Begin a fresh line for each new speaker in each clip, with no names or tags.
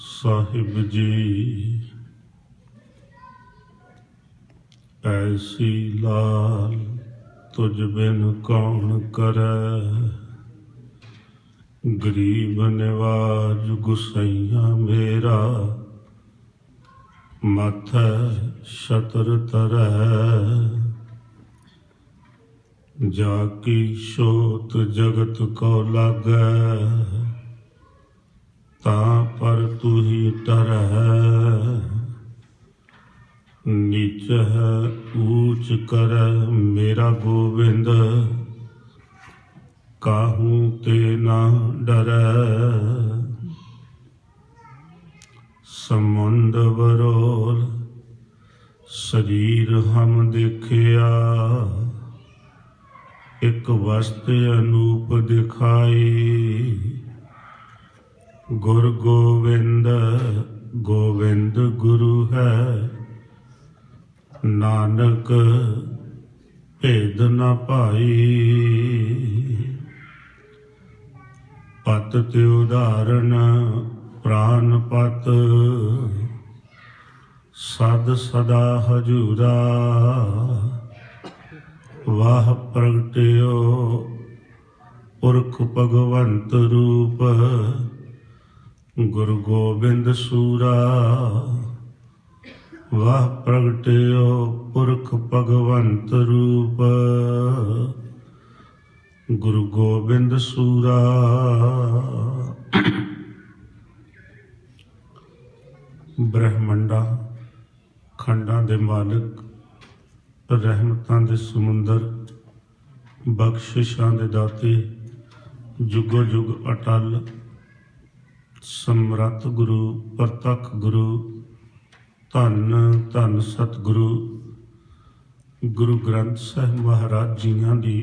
साहिब जी ऐसी लाल तुझ बिन कौन करे, गरीब निवाज गुसैया मेरा माथे छतर तरह। जाकी शोत जगत को लागे, तां पर तू ही टरह। नीच है ऊंच कर मेरा गोविंद, काहू ते ना डरै। समुंद बरोल शरीर हम देखिया, एक वस्त अनूप दिखाई। गुर गोविंद गोविंद गुरु है, नानक भेद न पाई। पत ते उदाहरण प्राण पत, सद सदा हजूरा। वाह प्रगटियो पुरख भगवंत रूप, गुरु गोबिंद सूरा। वाह प्रगटियो पुरख भगवंत रूप, गुरु गोबिंद सूरा। ब्रह्मंडा खंडां दे मालिक, रहमतां दे समुंदर, बख्शिशां दे दाते, जुगो जुग अटल समरथ गुरु प्रतख गुरु, धन धन सतगुरु गुरु ग्रंथ साहिब महाराज जियां दी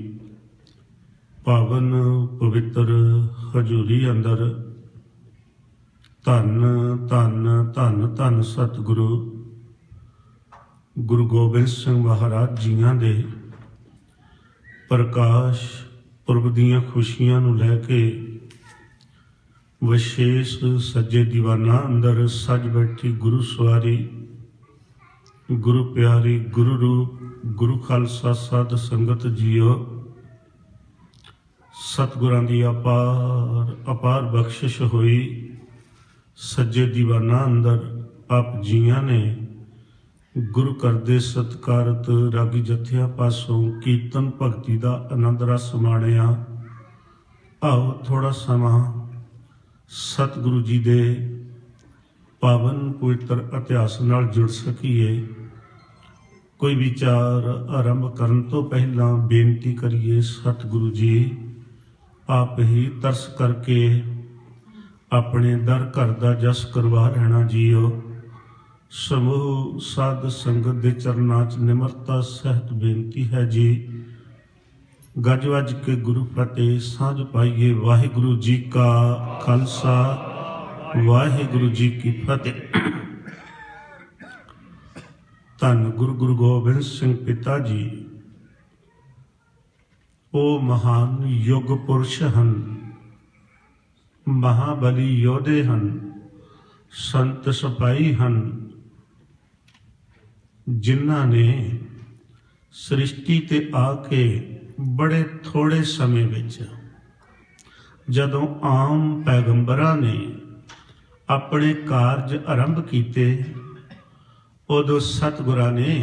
पावन पवित्र हजूरी अंदर धन धन धन धन सतगुरु गुरु गोबिंद सिंह महाराज जियां दे प्रकाश पुरब दीआं खुशियां नूं लैके विशेष सज्जे दीवाना अंदर सज बैठी गुरु सवारी, गुरु प्यारी, गुरु रूप, गुरु खालसा साध संगत जियो। सतगुरां दी अपार अपार बख्शिश हुई। सज्जे दीवाना अंदर आप जियां ने गुरु करदे सत्कारत रागी जत्थिया पासों कीर्तन भगती दा आनंद रस माणिया। आओ थोड़ा समा सतगुरु जी दे पावन पवित्र इतिहास नाल जुड़ सकीए। कोई विचार आरंभ करन तो पहला बेनती करिए, सतगुरु जी आप ही तरस करके अपने दर घर दा जस करवा रहना जियो। समूह साध संगत दे चरनां च निमरता सहित बेनती है जी। गज वज के गुरु फतेह सांझ पाइए। वाहिगुरु जी का खालसा, वाहिगुरु जी की फतेह। धन गुरु गुरु गोबिंद सिंह पिता जी ओ महान युग पुरुष हन, महाबली योधे हन, संत सिपाही हन, जिन्हां ने सृष्टि ते आके बड़े थोड़े समय विच जदों आम पैगंबरां ने अपने कारज आरंभ किए, उदों सतगुरां ने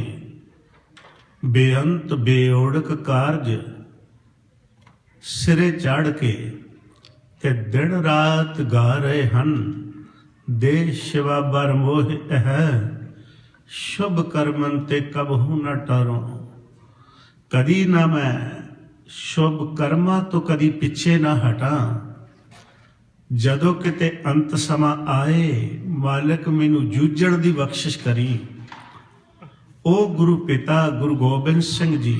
बेअंत बेओड़क कारज सिरे चढ़ के ते दिन रात गा रहे हन। देश शिवा बर मोह है, शुभ कर्मन ते कबहू न टारो। कदी ना मैं शुभ कर्मा तो कदी पिछे ना हटा। जदों किते अंत समा आए, मालिक मैनू जूझण दी बख्शिश करी। ओ गुरु पिता गुरु गोबिंद सिंह जी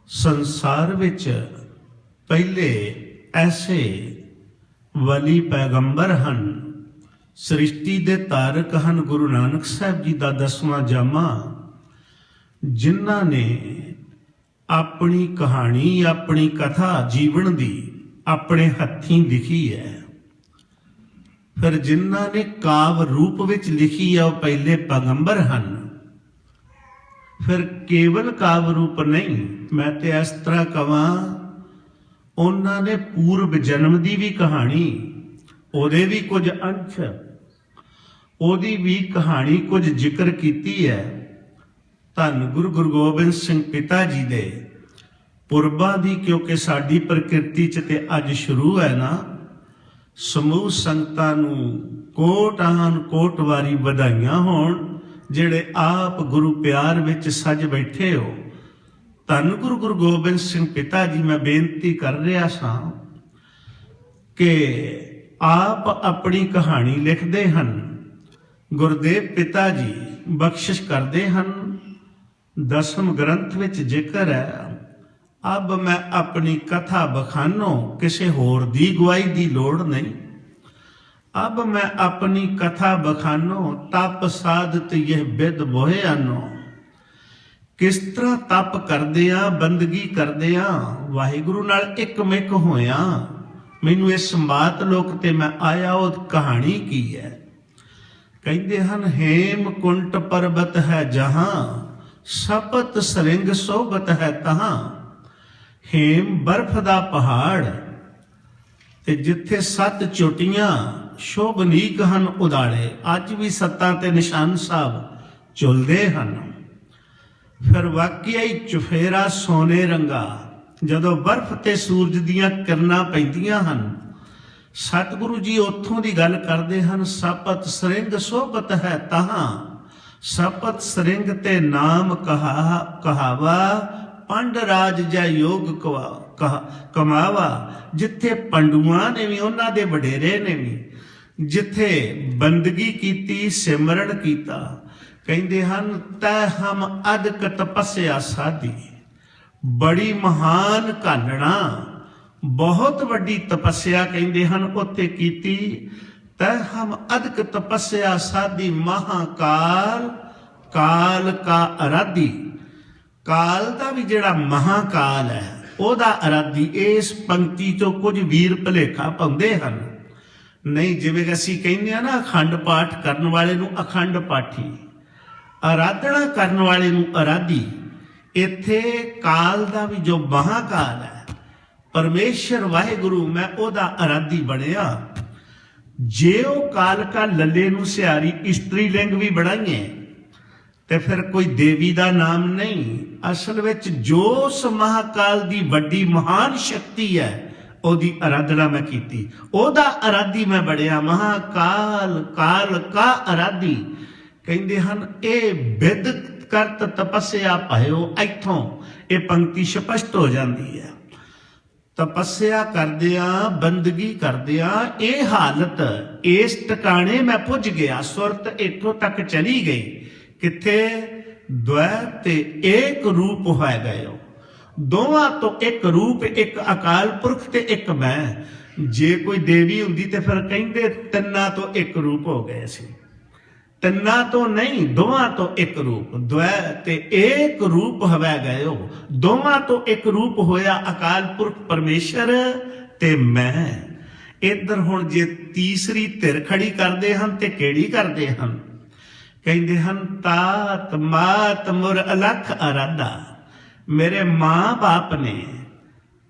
संसार विच पहले ऐसे वली पैगंबर हन, सृष्टि दे तारक हन। गुरु नानक साहब जी दा 10वां जामा, जिन्हां ने अपनी कहानी अपनी कथा जीवन दी अपने हत्थीं लिखी है। फिर जिन्हां ने काव रूप विच लिखी है वह पहले पैगंबर हन, फिर केवल काव रूप नहीं। मैं तो इस तरह कवां, उन्होंने पूर्व जन्म की भी कहानी, ਉਹਦੇ भी कुछ अंश, ਉਹਦੀ भी कहानी कुछ जिक्र कीती है। धन गुरु गोबिंद सिंह पिता जी दे पुरबां दी, क्योंकि साडी प्रकृति च ते अज शुरू है ना। समूह संगतां नूं कोटान कोट वारी ਵਧਾਈਆਂ होण, ਜਿਹੜੇ आप गुरु प्यार विच सज बैठे हो। धन गुरु गोबिंद सिंह पिता जी, मैं बेनती कर रहा सां कि आप अपनी कहानी लिखते हैं, गुरदेव पिता जी बख्शिश करते हैं। दसम ग्रंथ विच जिक्र है, अब मैं अपनी कथा बखानो, किसी होर दी गवाही की लोड़ नहीं। अब मैं अपनी कथा बखानो, तप साधत यह बिद बोहे आनो। किस तरह तप करदिया, बंदगी करदिया वाहिगुरु नाल एक मिक होया, मैनू इस मात लोक ते मैं आया, वो कहानी की है। कहते हैं, हेम कुंट पर्वत है जहां, सपत सरिंग सोबत है तहां। हेम बर्फ दा पहाड़, ते जिथे 7 चोटियां शोभनीक हन उदाड़े, अज भी 7 ते निशान साहब झुलदे हन। फिर वाकिया ही चुफेरा सोने रंगा, जदों बर्फ ते सूरज दियां किरनां पैंदियां हन। सतगुरु जी उत्थों की गल करते हैं, सपत सरिंग सोबत है तहां। सपत सरिंग ते नाम कहावा, पंड राज जै योग कमावा। जिथे पंडुआ ने भी, उन्हां दे वडेरे ने भी, जिथे बंदगी कीती, सिमरन कीता। कहते हैं, तै हम अदक तपस्या साधी, बड़ी महान कानना, बहुत वड्डी तपस्या कहते हैं उत्थे कीती। तै हम अदक तपस्या साधी, महाकाल काल का अराधी। काल का भी जिहड़ा महाकाल है, ओदा अराधी। इस पंक्ति चो कुछ वीर भुलेखा पाउंदे हन। नहीं, जिवें असीं कहने ना, अखंड पाठ करन वाले नूं अखंड पाठी, आराधना करन वाले नूं आराधी। इत्थे काल का भी जो महाकाल है, परमेश्वर वाहिगुरु, मैं ओदा आराधी बनिया। जे ओ काल का लले नूं सियारी स्त्रीलिंग भी बनाइए, ते फिर कोई देवी का नाम नहीं। असल विच जो उस महाकाल की वड्डी महान शक्ति है, ओदी आराधना मैं कीती, ओदा आराधी मैं बड़िया। महाकाल काल का आराधी। कहते हैं, ये बिद करत तपस्या पायो। इथों ये पंक्ति स्पष्ट हो जाती है। तपस्या करदिया, बंदगी करदिया, ये हालत, इस टिकाणे मैं पुज गया। सुरत इथों तक चली गई, किथे द्वैत ते एक रूप हो गए हो। दोवां तो एक रूप, एक अकाल पुरख ते एक मैं। जे कोई देवी हुंदी ते फिर कहंदे तिन्ना तो एक रूप हो गए सी। तिन्ना तो नहीं, दोवां तो एक रूप। द्वैत ते एक रूप हवै गए हो, दोवां तो एक रूप होया, अकाल पुरख परमेश्वर ते मैं। इधर हुण जे तीसरी धिर खड़ी करदे हन ते किहड़ी करदे हन? कहते हैं, तात मात मुर अलख आराधा। मेरे माँ बाप ने,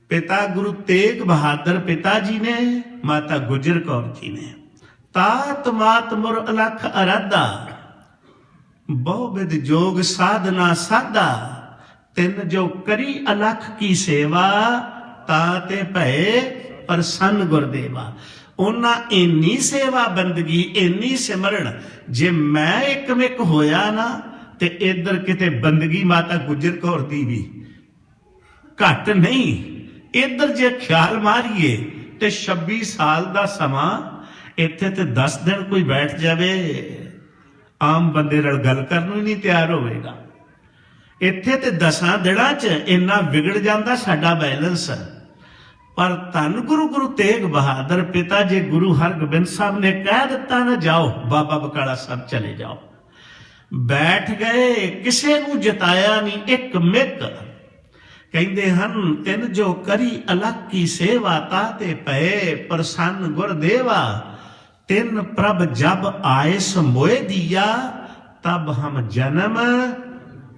पिता गुरु तेग बहादुर पिता जी ने, माता गुजर कौर जी ने, तात मात मुर अलख आराधा। बहुविध जोग साधना साधा, तिन जो करी अलख की सेवा, ताते भय प्रसन्न गुरदेवा। उन्हां इन्नी सेवा बंदगी, इन्नी सिमरन, जे मैं एक मिक होया ना, ते इधर किते बंदगी माता गुजर कौर दी भी घट नहीं। इधर जे ख्याल मारिए ते 26 साल का समा, इत्थे ते 10 दिन कोई बैठ जावे, आम बंदे नाल गल करन ही नहीं तैयार होवेगा। इत्थे ते 10 दिनां च इन्ना विगड़ जांदा साडा बैलेंस। पर धन गुरु तेग बहादुर पिता जी गुरु हरगोबिंद साहब ने कह दिता ना, जाओ बाबा बकाला साहब चले जाओ। बैठ गए, किसे नूं जिताया नहीं, एक मिक। कहते हन, तिन जो करी अलख की सेवा, ताते पए प्रसन्न गुरदेवा। तिन प्रभ जब आए समोए दिया, तब हम जन्म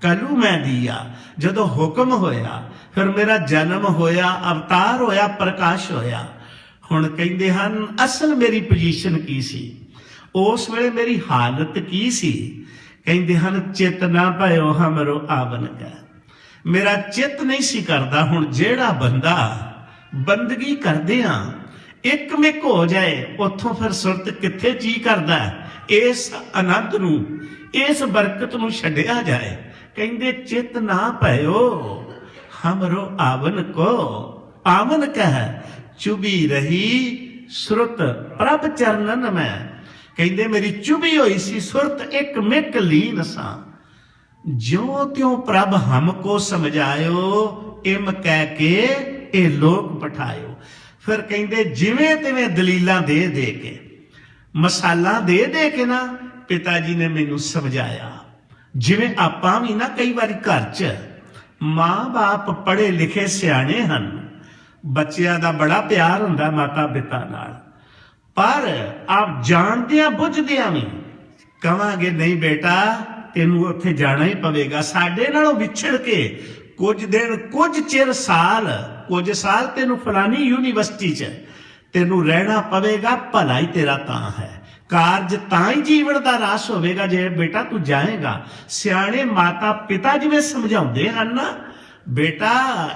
कलू मैं दिया। जदों हुक्म होया फिर मेरा जन्म होया, अवतार होया, प्रकाश होया। हुण कहिंदे हन असल मेरी पोजीशन की सी, उस वेले मेरी हालत की सी। कहिंदे हन चित ना भयो हमरो आवन का, मेरा चित नहीं सी करदा। हुण जेड़ा बंदा बंदगी करदे आ एक मिक हो जाए, उथों फिर सुरत किथे जी करदा इस आनंद नूं, इस बरकत नूं छड्डिया जाए। कहिंदे चित ना भयो हमरो आवन को, आवन कह चुभी रही सुरत प्रभ चरणन में। कहिंदे मेरी चुभी हुई सी सुरत एक मिक लीन सा। ज्यों त्यों प्रभ हमको समझायो, इम कह के ए लोक पठायो। फिर कहिंदे जिवें तिवें दलीलां दे दे के, मसाला दे दे के ना पिता जी ने मैनू समझाया। जिवें आपां भी ना कई बारी घर च माँ बाप पढ़े लिखे सियाणे हन, बच्चियां दा बड़ा प्यार हुंदा माता पिता नाल, पर आप जानदियां बुझदियां भी कहांगे नहीं बेटा तेनू उत्थे जाना ही पवेगा। साडे नालों विछड़ के कुछ दिन कुछ चिर साल कुछ साल तेनू फलानी यूनीवर्सिटी च तेनू रहना पवेगा, भला ही तेरा तां है, कारज तां ही जीवन का रास होवेगा जे बेटा तू जाएगा। सियाणे माता पिता जिवें समझाउंदे हन ना, बेटा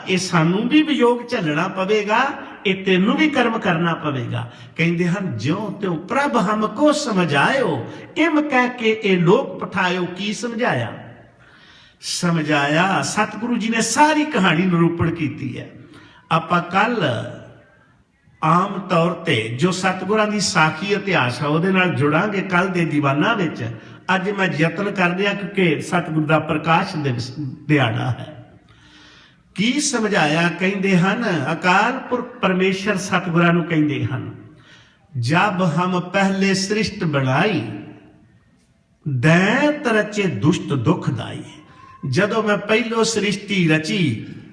ये सानू भी वियोग झलना पवेगा, ये तेनू भी कर्म करना पवेगा। कहिंदे हन ज्यों त्यों प्रभ हमको समझायो, इम कह के ए लोक पठायो। की समझाया? समझाया सतगुरु जी ने सारी कहानी निरूपण की है। आपां कल आम तौर ते जो सतगुरां दी साखी इतिहास है उहदे नाल जुड़ांगे कल दे दीवाना विच। अज मैं यतन कर रहा क्योंकि सतगुरु दा प्रकाश दिवस दिहाड़ा है। की समझाया? कहिंदे हन अकाल पुरख परमेश्वर सतगुरां नूं कहिंदे हन, जब हम पहले सृष्ट बनाई दैत रचे दुष्ट दुखदाई। जदों मैं पहलो सृष्टि रची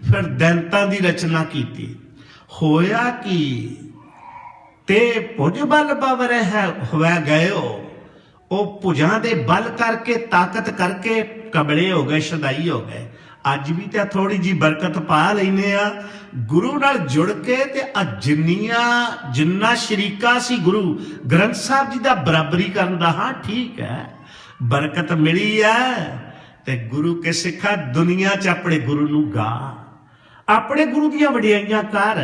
फिर दैंतां दी रचना की, होया कि ते भुज बल बवर है हुआ गयो। वो भुजां दे बल करके ताकत करके कबले हो गए, शदाई हो गए। अज भी तो थोड़ी जी बरकत पा लेने आ गुरु नाल जुड़ के, ते जिन्ना शरीका सी गुरु ग्रंथ साहब जी दा बराबरी करन दा। हाँ ठीक है, बरकत मिली है ते गुरु के सिखा दुनिया च अपने गुरु नूं गा, अपने गुरु दियां वडियाइयां कर,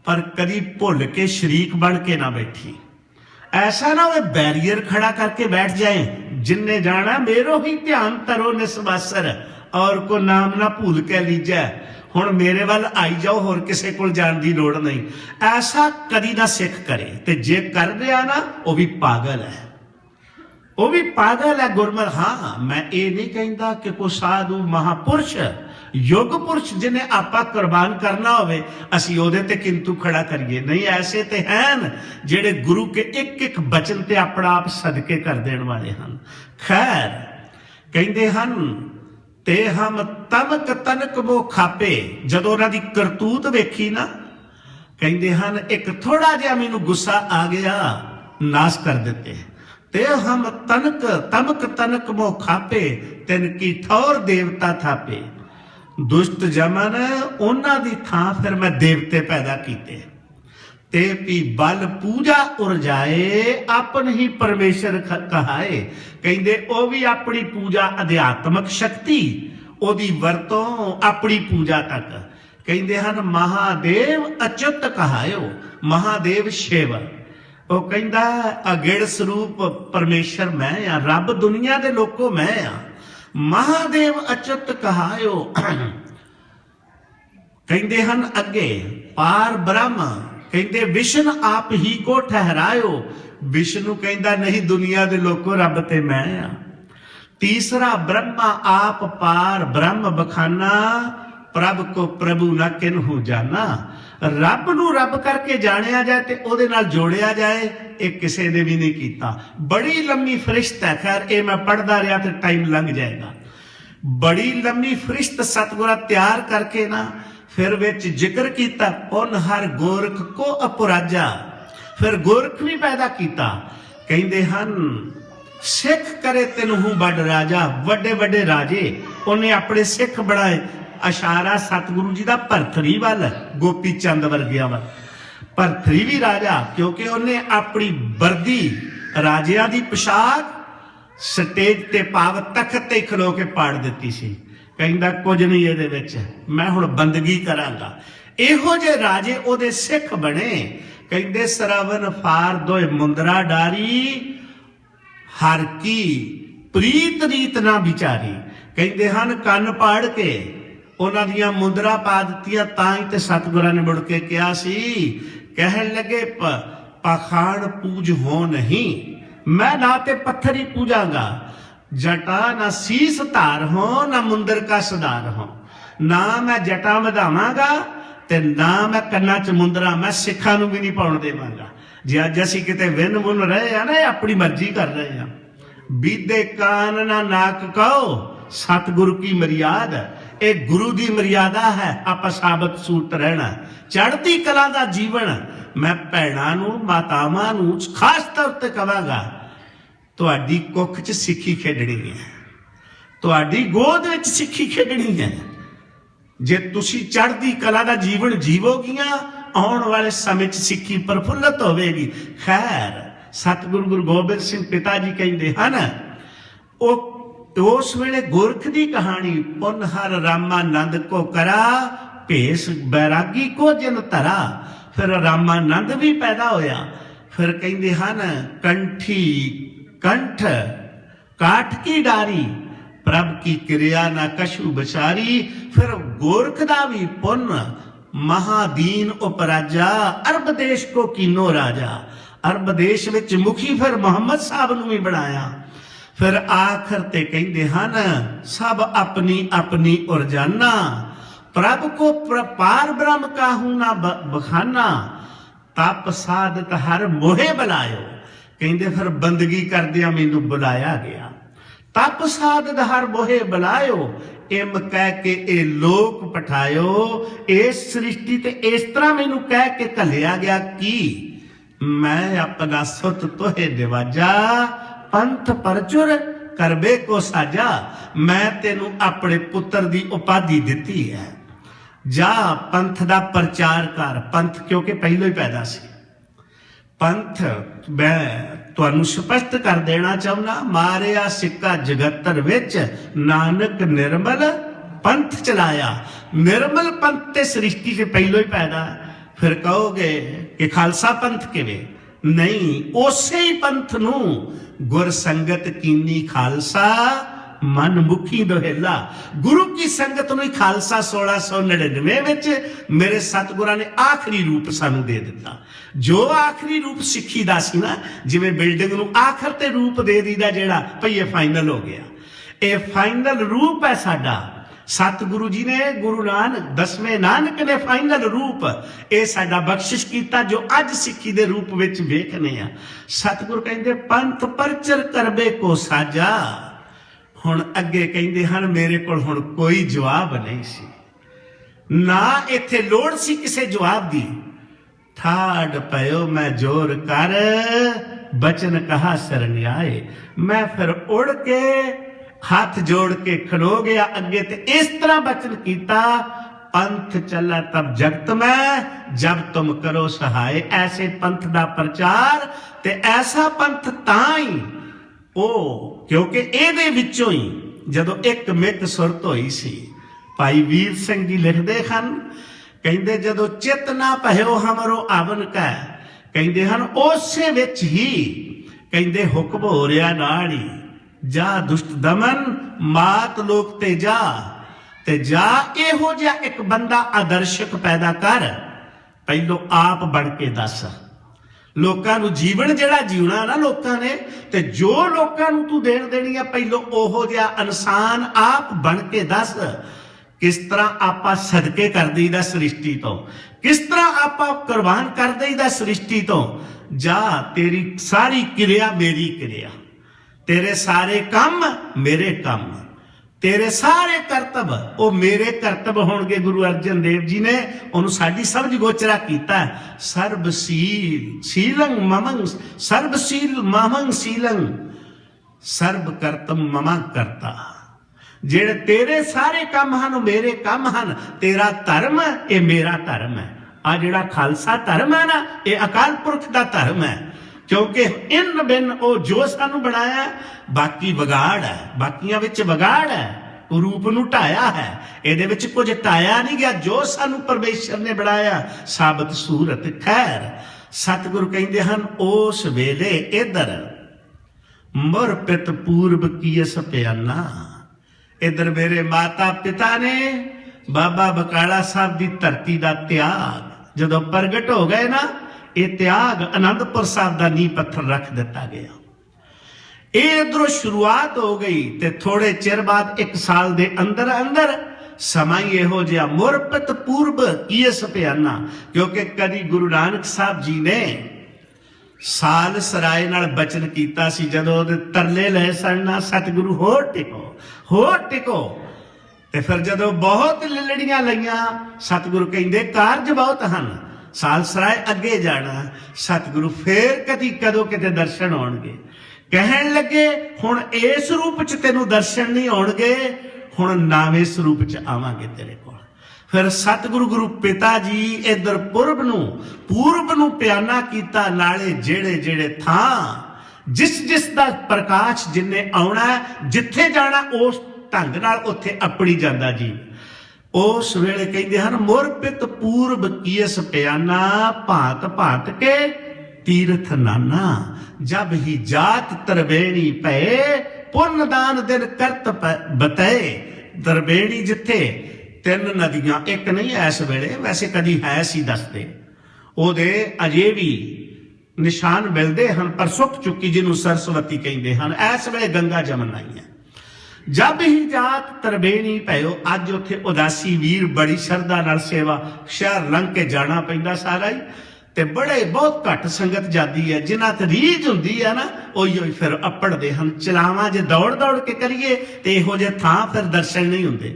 पर कदी भुल के शरीक बन के ना बैठी। ऐसा ना वो बैरियर खड़ा करके बैठ जाए, जिन्ने जाना मेरो ही ध्यान तरो निस्वासर और को नाम ना भूल के लीजै। हुण मेरे वाल आई जाओ, होर किसे कोल जाण दी लोड़ नहीं। ऐसा कदी ना सिख करे, ते जे कर दिया ना वो भी पागल है, वो भी पागल है गुरमत। हाँ मैं ये नहीं कहता कि कोई साधु महापुरुष युग पुरुष जिन्हें आपा कुर्बान करना होवे असी ओदे ते किंतु खड़ा करिए, नहीं। ऐसे ते हैं जेड़े गुरु के एक एक बचन ते अपना आप सदके कर देने वाले हैं। खैर कहते हैं ते हम तमक तनक वो खापे। जदों उन्हां दी करतूत वेखी ना, कहते हैं एक थोड़ा जिहा मैनू गुस्सा आ गया, नाश कर देते। ते हम तमक तनक वो खापे, तिन की ठौर देवता थापे। दुष्ट जमन उन्हां दी थां फिर मैं देवते पैदा कीते, ते भी बल पूजा उर जाए, अपन ही परमेश्वर कहाए। कहंदे ओ भी अपनी पूजा अध्यात्मक शक्ति ओदी वरतों अपनी पूजा तक। कहंदे हन महादेव अच्युत कहायो, महादेव शिव। वो कहंदा अगिड़ स्वरूप परमेश्वर मैं आ, रब दुनिया दे लोको मैं आ। महादेव अच्युत कहायो। कहंदे हन अगे पार ब्रह्म, कहंदे विष्णु आप ही को ठहरायो। विष्णु कहंदा नहीं दुनिया दे लोको रब ते मैं आ। तीसरा ब्रह्मा आप पार ब्रह्म बखाना, प्रभ को प्रभु न किन्हू जाना। रब नू रब करके जानिया जाए ते ओदे नाल जोड़िया जाए, ये किसी ने भी नहीं कीता। बड़ी लंबी फरिश्त है, खैर ये मैं पढ़ता रहा तो टाइम लंघ जाएगा। बड़ी लंबी फरिश्त सतगुरा तैयार करके ना फिर विच जिक्र किया पुन हर गोरख को अपराजा। फिर गोरख भी पैदा किया। कहते हैं सिख करे तेनू बड़ राजा, वड्डे वड्डे राजे उन्हें अपने सिख बनाए। इशारा सतगुरु जी का भरथरी वाल, गोपी चंद वर्गिया वाल। भरथरी भी राजा, क्योंकि उन्हें अपनी वर्दी राजिया की पोशाक स्टेज ते पाव तखत ते खलो के पाड़ दी सी। कहता कुछ नहीं ये विच, मैं हुण बंदगी करांगा। इहो जे राजे ओदे सिख बने। कहते सरवन फार दोए मुंदरा डारी, हर की प्रीत रीत ना विचारी। कहते हैं कन पाड़ के उन्हां दियां मुंदरा पा दित्तियां। तां ही ते सतगुरां ने मुड़ के कहा सी, कहन लगे पाखाण पूज हो नहीं, मैं ना ते पत्थर ही पूजांगा। जटा ना सीस धार हो, ना मुंदर का सदार हो। ना मैं जटा वधावांगा ते ना मैं कन्ना च मुंदरा, मैं सिखां नूं भी नहीं पाउण देवांगा। जे अज असीं किते विन वुन रहे हैं ना, अपनी मर्जी कर रहे हैं। बीदे कान ना नाक कहो, सतगुरु की मर्यादा। एक गुरु की मर्यादा है, आप साबत सूरत रहना। चढ़ती कला का जीवन मैं भैणां नूं मातावां नूं खास तौर पर कहांगा, तुहाडी कुख च सिੱਖੀ खेडनी है, तुहाडी गोद विच सिੱਖੀ खेडनी है। जे तुसी चढ़ती कला का जीवन जीवोगियां, आने वाले समय च सिੱਖੀ प्रफुल्लित होवेगी। खैर सतगुरु गुरु गोबिंद सिंह पिता जी कहते हैं, उस वेले गोरख की कहानी, पुन हर रामानंद को करा, भेष बैरागी को जिन धरा। फिर रामानंद भी पैदा होया। फिर कहते हैं कंठी कंठ काठ की डारी, प्रभ की क्रिया ना कशु बचारी। फिर गोरख दा भी पुन महादीन उपराजा, अरब देश को कीनो राजा। अरब देश विच मुखी फिर मुहम्मद साहब नूं भी बनाया। फिर आखिर ते कहते हैं सब अपनी अपनी उरजाना, प्रभ को पार ब्रह्म काहू ना बखाना। तप साधत हर मोहे बुलायो, कहते फिर बंदगी करदिया मैनू बुलाया गया। तप साधत हर मोहे बुलायो, इम कह के ए लोक पठायो। इस सृष्टि ते इस तरह मैनू कह के घलिया गया कि मैं अपना सुत तोहे निवाजा, पंथ परचुर करबे को साजा। मैं तेनू अपने पुत्र दी उपाधि दिती है, जा पंथ दा प्रचार कर। पंथ क्योंकि पहले ही पैदा सी। पंथ मैं तुहानू स्पष्ट कर देना चाहना, मारिया सिक्का जगतर विच नानक निर्मल पंथ चलाया। निर्मल पंथ ते सृष्टि से पहले ही पैदा। फिर कहोगे कि खालसा पंथ किवें? नहीं, उसे ही पंथ नू गुर संगत कीनी खालसा, मन मुखी दोहेला। गुरु की संगत नूं खालसा 1699 विच मेरे सतगुरां ने आखिरी रूप सानू दे दिता। जो आखिरी रूप सिੱਖੀ ਦਾ ਸੀ ना, जिवें बिल्डिंग नूं आखिर ते रूप दे दीदा, जेड़ा भई ये फाइनल हो गया। ये फाइनल रूप है साडा। सतगुरु जी ने, गुरु नानक 10वें नानक ने फाइनल रूप ये साडा बख्शिश कीता, जो अज सिੱਖੀ दे रूप विच वेखने आ। सतगुरु कहंदे पंथ परचर करबे को साजा। हुण अगे कहंदे हन मेरे कोल हुण कोई जवाब नहीं सी, ना इत्थे लोड़ सी किसे जवाब दी। ठाड़ पयो मैं जोर कर, बचन कहा शरण आए। मैं फिर उड़ के हाथ जोड़ के खड़ो गया अगे, ते इस तरह बचन कीता, पंथ चला तब जगत में, जब तुम करो सहाय। ऐसे पंथ दा प्रचार ते ऐसा पंथ ताई ओ, क्योंकि ਇਹਦੇ ਵਿੱਚੋਂ ਹੀ ਜਦੋਂ ਇੱਕ ਮਿੱਕ ਸੁਰਤ ਹੋਈ ਸੀ। ਭਾਈ ਵੀਰ ਸਿੰਘ ਜੀ ਲਿਖਦੇ ਹਨ, ਕਹਿੰਦੇ ਜਦੋਂ ਚਿਤ ਨਾ ਭਇਓ ਹਮਰੋ ਆਵਨ ਕਾ, ਕਹਿੰਦੇ ਹਨ ਉਸੇ ਵਿੱਚ ਹੀ ਕਹਿੰਦੇ ਹੁਕਮ ਹੋ ਰਿਹਾ ਨਾਲ ਹੀ, ਜਾ ਦੁਸ਼ਟ ਦਮਨ ਮਾਤ ਲੋਕ ਤੇ ਜਾ। ਤੇ ਜਾ ਇਹੋ ਜਿਹਾ ਇੱਕ ਬੰਦਾ ਆਦਰਸ਼ਕ ਪੈਦਾ ਕਰ, ਪਹਿਲੋਂ ਆਪ ਬਣ ਕੇ ਦੱਸ। लोकां नूं जीवन जिहड़ा जीवना ना लोकां ने, ते जो लोकां नूं तू देण देनी है, पहिलों ओहो जिहा इंसान आप बन के दस। किस तरह आपां सदके कर दईदा सृष्टि तो, किस तरह आपां कुर्बान कर दईदा सृष्टि तो। जा तेरी सारी क्रिया मेरी क्रिया, तेरे सारे काम मेरे काम। तेरे सारे करतब वो मेरे करतब होणगे। गुरु अर्जन देव जी ने उन्होंने साडी समझ गोचरा कीता। सर्बशील शीलं ममंग, सर्बशील ममंग शीलं, सर्ब करतम ममा करता। जेड़े तेरे सारे काम हैं मेरे काम हैं। तेरा धर्म ये मेरा धर्म है। आ जिहड़ा खालसा धर्म है ना, ये अकाल पुरख का धर्म है। क्योंकि इन बिन वो जो सानू बनाया, बाकी विगाड़ है, बाकियां विच विगाड़ है, रूप नू ढाया है, इहदे विच कुछ ढाया नहीं गया। जो सानू परमेश्वर ने बनाया साबत सूरत खैर। सतगुरु कहंदे हन उस वेले इधर मुर पित पूर्व कीस प्याना। इधर मेरे माता पिता ने बाबा बकाला साहब की धरती का त्याग जदों प्रगट हो गए ना, ये त्याग आनंदपुर साहब का नींह पत्थर रख दिता गया। ये इधरों शुरुआत हो गई ते थोड़े चिर बाद 1 साल दे अंदर अंदर समा ही इहो जिहा मुरपत पूर्व कीस प्याना। क्योंकि कदी गुरु नानक साहब जी ने साल सराय नाल बचन कीता सी, जदों ओहदे तरले लए सड़ना सतगुरु होर टिको होर टिको। ते फिर जदों बहुत ललड़ियां लईआं सतगुरु कहंदे कारज बहुत हन, साल सराय अगे जाना। सतगुरु फिर कदी कदों किते दर्शन होणगे। कहण लगे हुण इस रूप च तैनूं दर्शन नहीं होणगे, हुण नावें स्वरूप च आवांगे तेरे कोल। फिर सतगुरु गुरु पिता जी इधर पूर्व नूं प्याना कीता। नाले जेड़े जेड़े थां जिस जिस दा प्रकाश जिन्ने आउणा, जिथे जाना उस ढंग नाल उत्थे अपड़ी जांदा जी। उस वेले कहंदे हन मुरपित पूर्व कीस प्याना, भांत भांत के तीर्थ नाना। जब ही जात तरवेणी पए, पुन दान दिन करत बतए। तरवेणी जिथे 3 नदियां, एक नहीं इस वेले, वैसे कदी है सी दसदे, ओदे अजे भी निशान मिलते हैं। पर सुख चुकी जिन्हों सरस्वती कहते हैं, इस वेले गंगा जमन आई है। जब ही जात तरवेणी पयो, अज उत्थे उदासी वीर बड़ी शरधा नाल सेवा, शहर लंघ के जाना पैंदा सारा ही, ते बड़े बहुत घट संगत जाती है। जिन्हां ते रीझ हुंदी है ना, उही फिर अपड़दे हन। चलावां जे दौड़ दौड़ के करिए ते इहो जे थां फिर दर्शन नहीं हुंदे।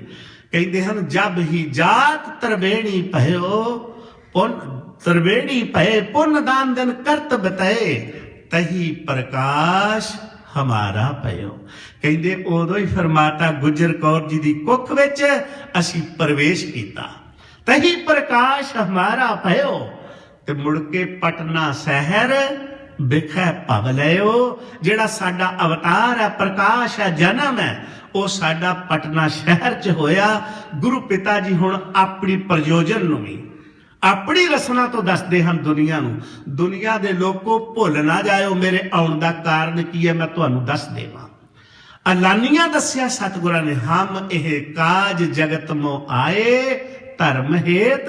कहते हैं जब ही जात तरवेणी पयो, पुन तरवेणी पए, पुन दान दिन करत बतए, तही प्रकाश हमारा पयो। कहते उदों ही फिर माता गुजर कौर जी की कुख विच असी प्रवेश किया। तही प्रकाश हमारा पयो। ते मुड़ के पटना शहर बिखै भव लयो। जिहड़ा साडा अवतार है, प्रकाश है, जन्म है, वो साडा पटना शहर च होया। गुरु पिता जी हुण अपनी प्रयोजन नूं भी अपनी रसना तो दसदे हैं दुनिया नूं। दुनिया दे लोगों भुल ना जाओ मेरे आउण दा कारण की है, मैं तुहानूं दस देवां। अलानिया दस्या सतगुरां ने, हम यह काज जगत मो आए, धर्म हेत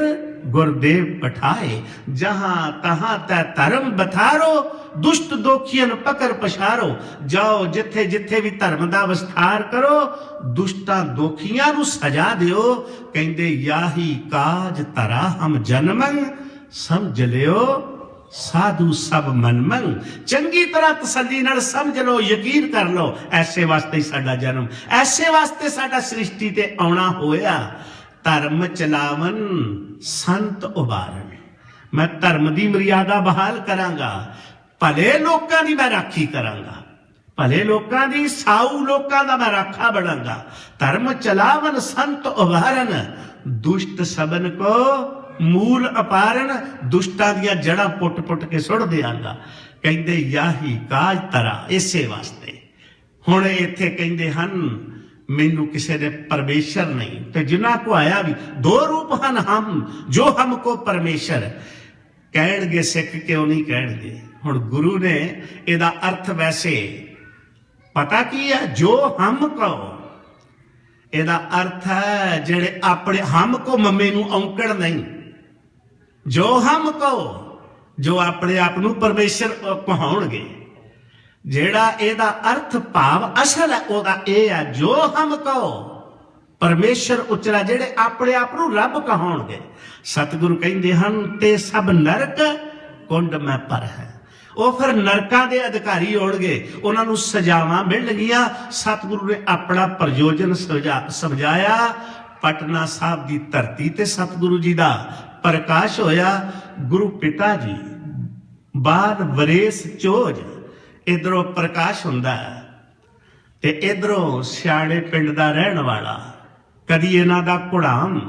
गुरदेव पठाए। जहां तहां तै धर्म बथारो, दुष्ट दोखियन पकड़ पछारो। जाओ जिथे जिथे भी धर्म का विस्तार करो, दुष्टां दोखियां नूं सजा दिओ। कहंदे याही काज धरा हम जन्मं, समझ लियो साधु सब मनमंग। चंगी तरह तसल्ली नाल समझ लो, यकीन कर लो, ऐसे वास्ते ही साडा जन्म, ऐसे वास्ते साडा सृष्टि ते आउणा होया। धर्म चलावन संत उबारन। मैं धर्म की मर्यादा बहाल करांगा, भले लोकां दी मैं राखी करांगा, भले लोकां दी, साऊ लोकां दा मैं राखा बनांगा। धर्म चलावन संत उबारन, दुष्ट सबन को मूल अपारन। दुष्टां दियां जड़ां पुट पुट के सुट दियांगा। कहंदे याही काज तरा, इसे वास्ते हुण इत्थे कहंदे हन मैनू किसी ने परमेश्वर नहीं। तो जिन्हां को आया भी 2 रूप हन, हम जो हमको परमेश्वर कहणगे, सिख क्यों नहीं कहणगे। हुण गुरु ने इहदा अर्थ वैसे पता की है, जो हम कहो इहदा अर्थ है जिहड़े अपने हम को मम्मे नूं औंकड़ नहीं। जो हम कहो, जो अपने आप नूं परमेश्वर कहाउणगे। जेड़ा एदा अर्थ भाव असल है ओदा ए है, जो हम कहो परमेश्वर उचरा, जेड़े अपने आप नूं रब कहाउणगे। सतगुरु कहंदे हन ते सब नरक कुंड में पर है। ਉਹ ਫਿਰ ਨਰਕਾਂ ਦੇ ਅਧਿਕਾਰੀ ਹੋਣਗੇ, ਉਹਨਾਂ ਨੂੰ ਸਜ਼ਾਵਾਂ ਮਿਲਣਗੀਆਂ। ਸਤਿਗੁਰੂ ਨੇ ਆਪਣਾ ਪ੍ਰਯੋਜਨ ਸਮਝਾਇਆ। ਪਟਨਾ ਸਾਹਿਬ ਦੀ ਧਰਤੀ ਤੇ ਸਤਿਗੁਰੂ ਜੀ ਦਾ ਪ੍ਰਕਾਸ਼ ਹੋਇਆ। ਗੁਰੂ ਪਿਤਾ ਜੀ ਬਾਦ ਵਰੇਸ ਚੋਜ, ਇਧਰੋਂ ਪ੍ਰਕਾਸ਼ ਹੁੰਦਾ ਤੇ ਇਧਰੋਂ ਸਿਆਣੇ ਪਿੰਡ ਦਾ ਰਹਿਣ ਵਾਲਾ। ਕਦੀ ਇਹਨਾਂ ਦਾ ਕੁੜਾਮ,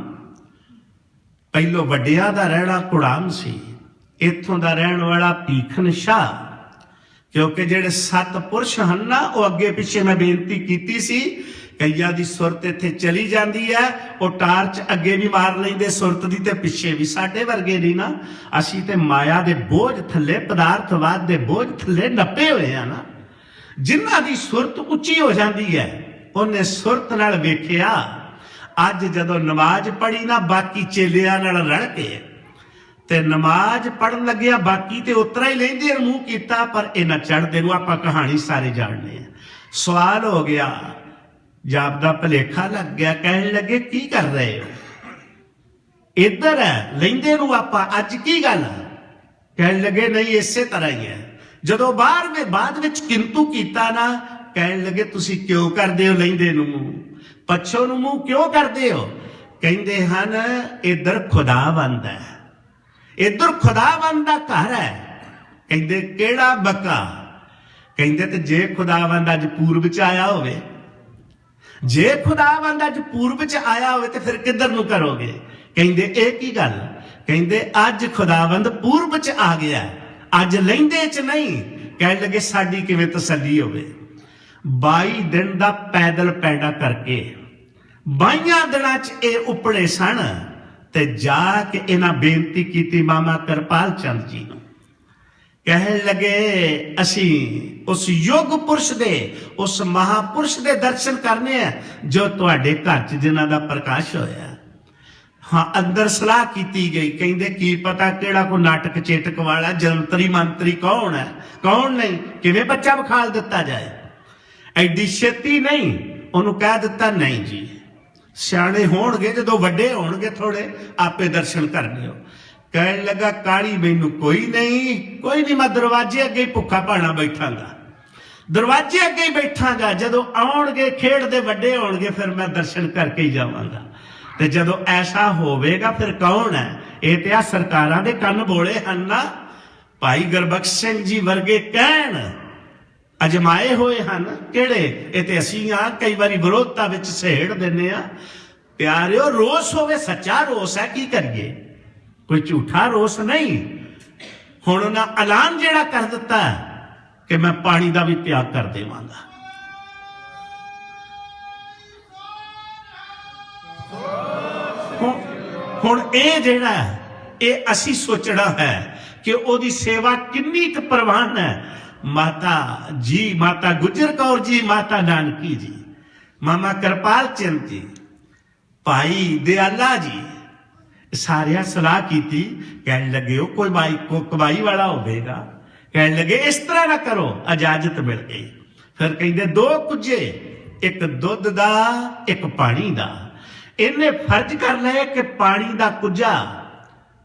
ਪਹਿਲੋਂ ਵੱਡਿਆਂ ਦਾ ਰਹਿਣਾ ਕੁੜਾਮ ਸੀ, ਇੱਥੋਂ ਦਾ ਰਹਿਣ ਵਾਲਾ ਭੀਖਨ ਸ਼ਾਹ। ਕਿਉਂਕਿ ਜਿਹੜੇ 7 ਪੁਰਸ਼ ਹਨ ਨਾ, ਉਹ ਅੱਗੇ ਪਿੱਛੇ ਮੈਂ ਬੇਨਤੀ ਕੀਤੀ ਸੀ, ਕਈਆਂ ਦੀ ਸੁਰਤ ਇੱਥੇ ਚਲੀ ਜਾਂਦੀ ਹੈ, ਉਹ ਟਾਰਚ ਅੱਗੇ ਵੀ ਮਾਰ ਲੈਂਦੇ ਸੁਰਤ ਦੀ ਤੇ ਪਿੱਛੇ ਵੀ। ਸਾਡੇ ਵਰਗੇ ਨਹੀਂ ਨਾ, ਅਸੀਂ ਤੇ ਮਾਇਆ ਦੇ ਬੋਝ ਥੱਲੇ, ਪਦਾਰਥਵਾਦ ਦੇ ਬੋਝ ਥੱਲੇ ਨੱਪੇ ਹੋਏ ਆ ਨਾ। ਜਿਨ੍ਹਾਂ ਦੀ ਸੁਰਤ ਉੱਚੀ ਹੋ ਜਾਂਦੀ ਹੈ, ਉਹਨੇ ਸੁਰਤ ਨਾਲ ਵੇਖਿਆ। ਅੱਜ ਜਦੋਂ ਨਮਾਜ਼ ਪੜ੍ਹੀ ਨਾ ਬਾਕੀ ਚੇਲਿਆਂ ਨਾਲ ਰਲ ਕੇ, ਤੇ ਨਮਾਜ਼ ਪੜਨ ਲੱਗਿਆ, ਬਾਕੀ ਤੇ ਉਤਰਾ ਹੀ ਲੈਂਦੇ ਮੂੰਹ ਕੀਤਾ, ਪਰ ਇਹਨਾਂ ਚੜ੍ਹਦੇ ਨੂੰ ਆਪਾਂ ਕਹਾਣੀ ਸਾਰੇ ਜਾਣਦੇ ਆ। ਸਵਾਲ ਹੋ ਗਿਆ, ਜਾਪਦਾ ਭਲੇਖਾ ਲੱਗ ਗਿਆ, ਕਹਿਣ ਲੱਗੇ ਕੀ ਕਰ ਰਹੇ ਹੋ? ਇੱਧਰ ਹੈ ਲੈਂਦੇ ਨੂੰ ਆਪਾਂ, ਅੱਜ ਕੀ ਗੱਲ? ਕਹਿਣ ਲੱਗੇ ਨਹੀਂ ਇਸੇ ਤਰ੍ਹਾਂ ਹੀ ਹੈ। ਜਦੋਂ ਬਾਅਦ ਵਿੱਚ ਕਿੰਤੂ ਕੀਤਾ ਨਾ, ਕਹਿਣ ਲੱਗੇ ਤੁਸੀਂ ਕਿਉਂ ਕਰਦੇ ਹੋ ਲੈਂਦੇ ਨੂੰ ਮੂੰਹ, ਪੱਛੋਂ ਨੂੰ ਮੂੰਹ ਕਿਉਂ ਕਰਦੇ ਹੋ? ਕਹਿੰਦੇ ਹਨ ਇੱਧਰ ਖੁਦਾਵੰਦ ਹੈ, ਇੱਧਰ ਖੁਦਾਵੰਦ ਦਾ ਘਰ ਹੈ। ਕਹਿੰਦੇ ਕਿਹੜਾ ਬੱਕਾ? ਕਹਿੰਦੇ ਤੇ ਜੇ ਖੁਦਾਵੰਦ ਅੱਜ ਪੂਰਬ ਚ ਆਇਆ ਹੋਵੇ, ਜੇ ਖੁਦਾਵੰਦ ਅੱਜ ਪੂਰਬ ਚ ਆਇਆ ਹੋਵੇ ਤੇ ਫਿਰ ਕਿੱਧਰ ਨੂੰ ਕਰੋਗੇ? ਕਹਿੰਦੇ ਇਹ ਕੀ ਗੱਲ? ਕਹਿੰਦੇ ਅੱਜ ਖੁਦਾਵੰਦ ਪੂਰਬ ਚ ਆ ਗਿਆ, ਅੱਜ ਲਹਿੰਦੇ ਚ ਨਹੀਂ। ਕਹਿਣ ਲੱਗੇ ਸਾਡੀ ਕਿਵੇਂ ਤਸੱਲੀ ਹੋਵੇ? 22 ਦਿਨ ਦਾ ਪੈਦਲ ਪੈਂਡਾ ਕਰਕੇ 22 ਦਿਨਾਂ ਚ ਇਹ ਉਪੜੇ ਸਨ। ਤੇ ਜਾ ਕੇ ਇਹਨਾਂ ਬੇਨਤੀ ਕੀਤੀ ਮਾਮਾ ਕਿਰਪਾਲ ਚੰਦ ਜੀ ਨੂੰ। ਕਹਿਣ ਲੱਗੇ ਅਸੀਂ ਉਸ ਯੁੱਗ ਪੁਰਸ਼ ਦੇ, ਉਸ ਮਹਾਪੁਰਸ਼ ਦੇ ਦਰਸ਼ਨ ਕਰਨੇ ਆ ਜੋ ਤੁਹਾਡੇ ਘਰ ਚ ਜਿਨ੍ਹਾਂ ਦਾ ਪ੍ਰਕਾਸ਼ ਹੋਇਆ। ਹਾਂ, ਅੰਦਰ ਸਲਾਹ ਕੀਤੀ ਗਈ। ਕਹਿੰਦੇ ਕੀ ਪਤਾ ਕਿਹੜਾ ਕੋ ਨਾਟਕ ਚੇਟਕ ਵਾਲਾ ਜੰਤਰੀ ਮੰਤਰੀ ਕੌਣ ਹੈ, ਕੌਣ ਨਹੀਂ, ਕਿਵੇਂ ਬੱਚਾ ਵਿਖਾਲ ਦਿੱਤਾ ਜਾਏ। ਐਡੀ ਛੇਤੀ ਨਹੀਂ, ਉਹਨੂੰ ਕਹਿ ਦਿੱਤਾ ਨਹੀਂ ਜੀ, ਸਿਆਣੇ ਹੋਣਗੇ, ਜਦੋਂ ਵੱਡੇ ਹੋਣਗੇ ਥੋੜੇ, ਆਪੇ ਦਰਸ਼ਨ ਕਰ ਲਿਓ। ਕਹਿਣ ਲੱਗਾ ਕਾਲੀ ਮੈਨੂੰ ਕੋਈ ਨਹੀਂ, ਮੈਂ ਦਰਵਾਜ਼ੇ ਅੱਗੇ ਹੀ ਭੁੱਖਾ ਭਾਣਾ ਬੈਠਾਂਗਾ, ਦਰਵਾਜ਼ੇ ਅੱਗੇ ਹੀ ਬੈਠਾਂਗਾ। ਜਦੋਂ ਆਉਣਗੇ ਖੇਡਦੇ ਵੱਡੇ ਹੋਣਗੇ ਫਿਰ ਮੈਂ ਦਰਸ਼ਨ ਕਰਕੇ ਹੀ ਜਾਵਾਂਗਾ। ਤੇ ਜਦੋਂ ਐਸਾ ਹੋਵੇਗਾ ਫਿਰ ਕੌਣ ਹੈ? ਇਹ ਤੇ ਆ ਸਰਕਾਰਾਂ ਦੇ ਕੰਨ ਬੋਲੇ ਹਨ ਨਾ। ਭਾਈ ਗੁਰਬਖਸ਼ ਸਿੰਘ ਜੀ ਵਰਗੇ ਕਹਿਣ ਅਜਮਾਏ ਹੋਏ ਹਨ। ਕਿਹੜੇ? ਇਹ ਤੇ ਅਸੀਂ ਆ ਕਈ ਵਾਰੀ ਵਿਰੋਧਤਾ ਵਿੱਚ ਸਹੇੜ ਦਿੰਦੇ ਆ। ਪਿਆਰਿਓ, ਰੋਸ ਹੋਵੇ, ਸੱਚਾ ਰੋਸ ਹੈ, ਕੀ ਕਰੀਏ, ਕੋਈ ਝੂਠਾ ਰੋਸ ਨਹੀਂ। ਹੁਣ ਉਹਨਾਂ ਐਲਾਨ ਜਿਹੜਾ ਕਰ ਦਿੱਤਾ ਕਿ ਮੈਂ ਪਾਣੀ ਦਾ ਵੀ ਤਿਆਗ ਕਰ ਦੇਵਾਂਗਾ। ਹੁਣ ਇਹ ਜਿਹੜਾ ਇਹ ਅਸੀਂ ਸੋਚਣਾ ਹੈ ਕਿ ਉਹਦੀ ਸੇਵਾ ਕਿੰਨੀ ਕੁ ਪ੍ਰਵਾਨ ਹੈ। ਮਾਤਾ ਜੀ, ਮਾਤਾ ਗੁਜਰ ਕੌਰ ਜੀ, ਮਾਤਾ ਨਾਨਕੀ ਜੀ, ਮਾਮਾ ਕਿਰਪਾਲ ਚੰਦ ਜੀ, ਭਾਈ ਦਿਆਲਾ ਜੀ, ਸਾਰਿਆਂ ਸਲਾਹ ਕੀਤੀ। ਕਹਿਣ ਲੱਗੇ ਉਹ ਕੋਈ ਕਮਾਈ ਵਾਲਾ ਹੋਵੇਗਾ। ਕਹਿਣ ਲੱਗੇ ਇਸ ਤਰ੍ਹਾਂ ਨਾ ਕਰੋ, ਇਜਾਜ਼ਤ ਮਿਲ ਗਈ। ਫਿਰ ਕਹਿੰਦੇ 2 ਕੁੱਜੇ, ਇੱਕ ਦੁੱਧ ਦਾ ਇੱਕ ਪਾਣੀ ਦਾ। ਇਹਨੇ ਫਰਜ਼ ਕਰ ਲਿਆ ਕਿ ਪਾਣੀ ਦਾ ਕੁੱਜਾ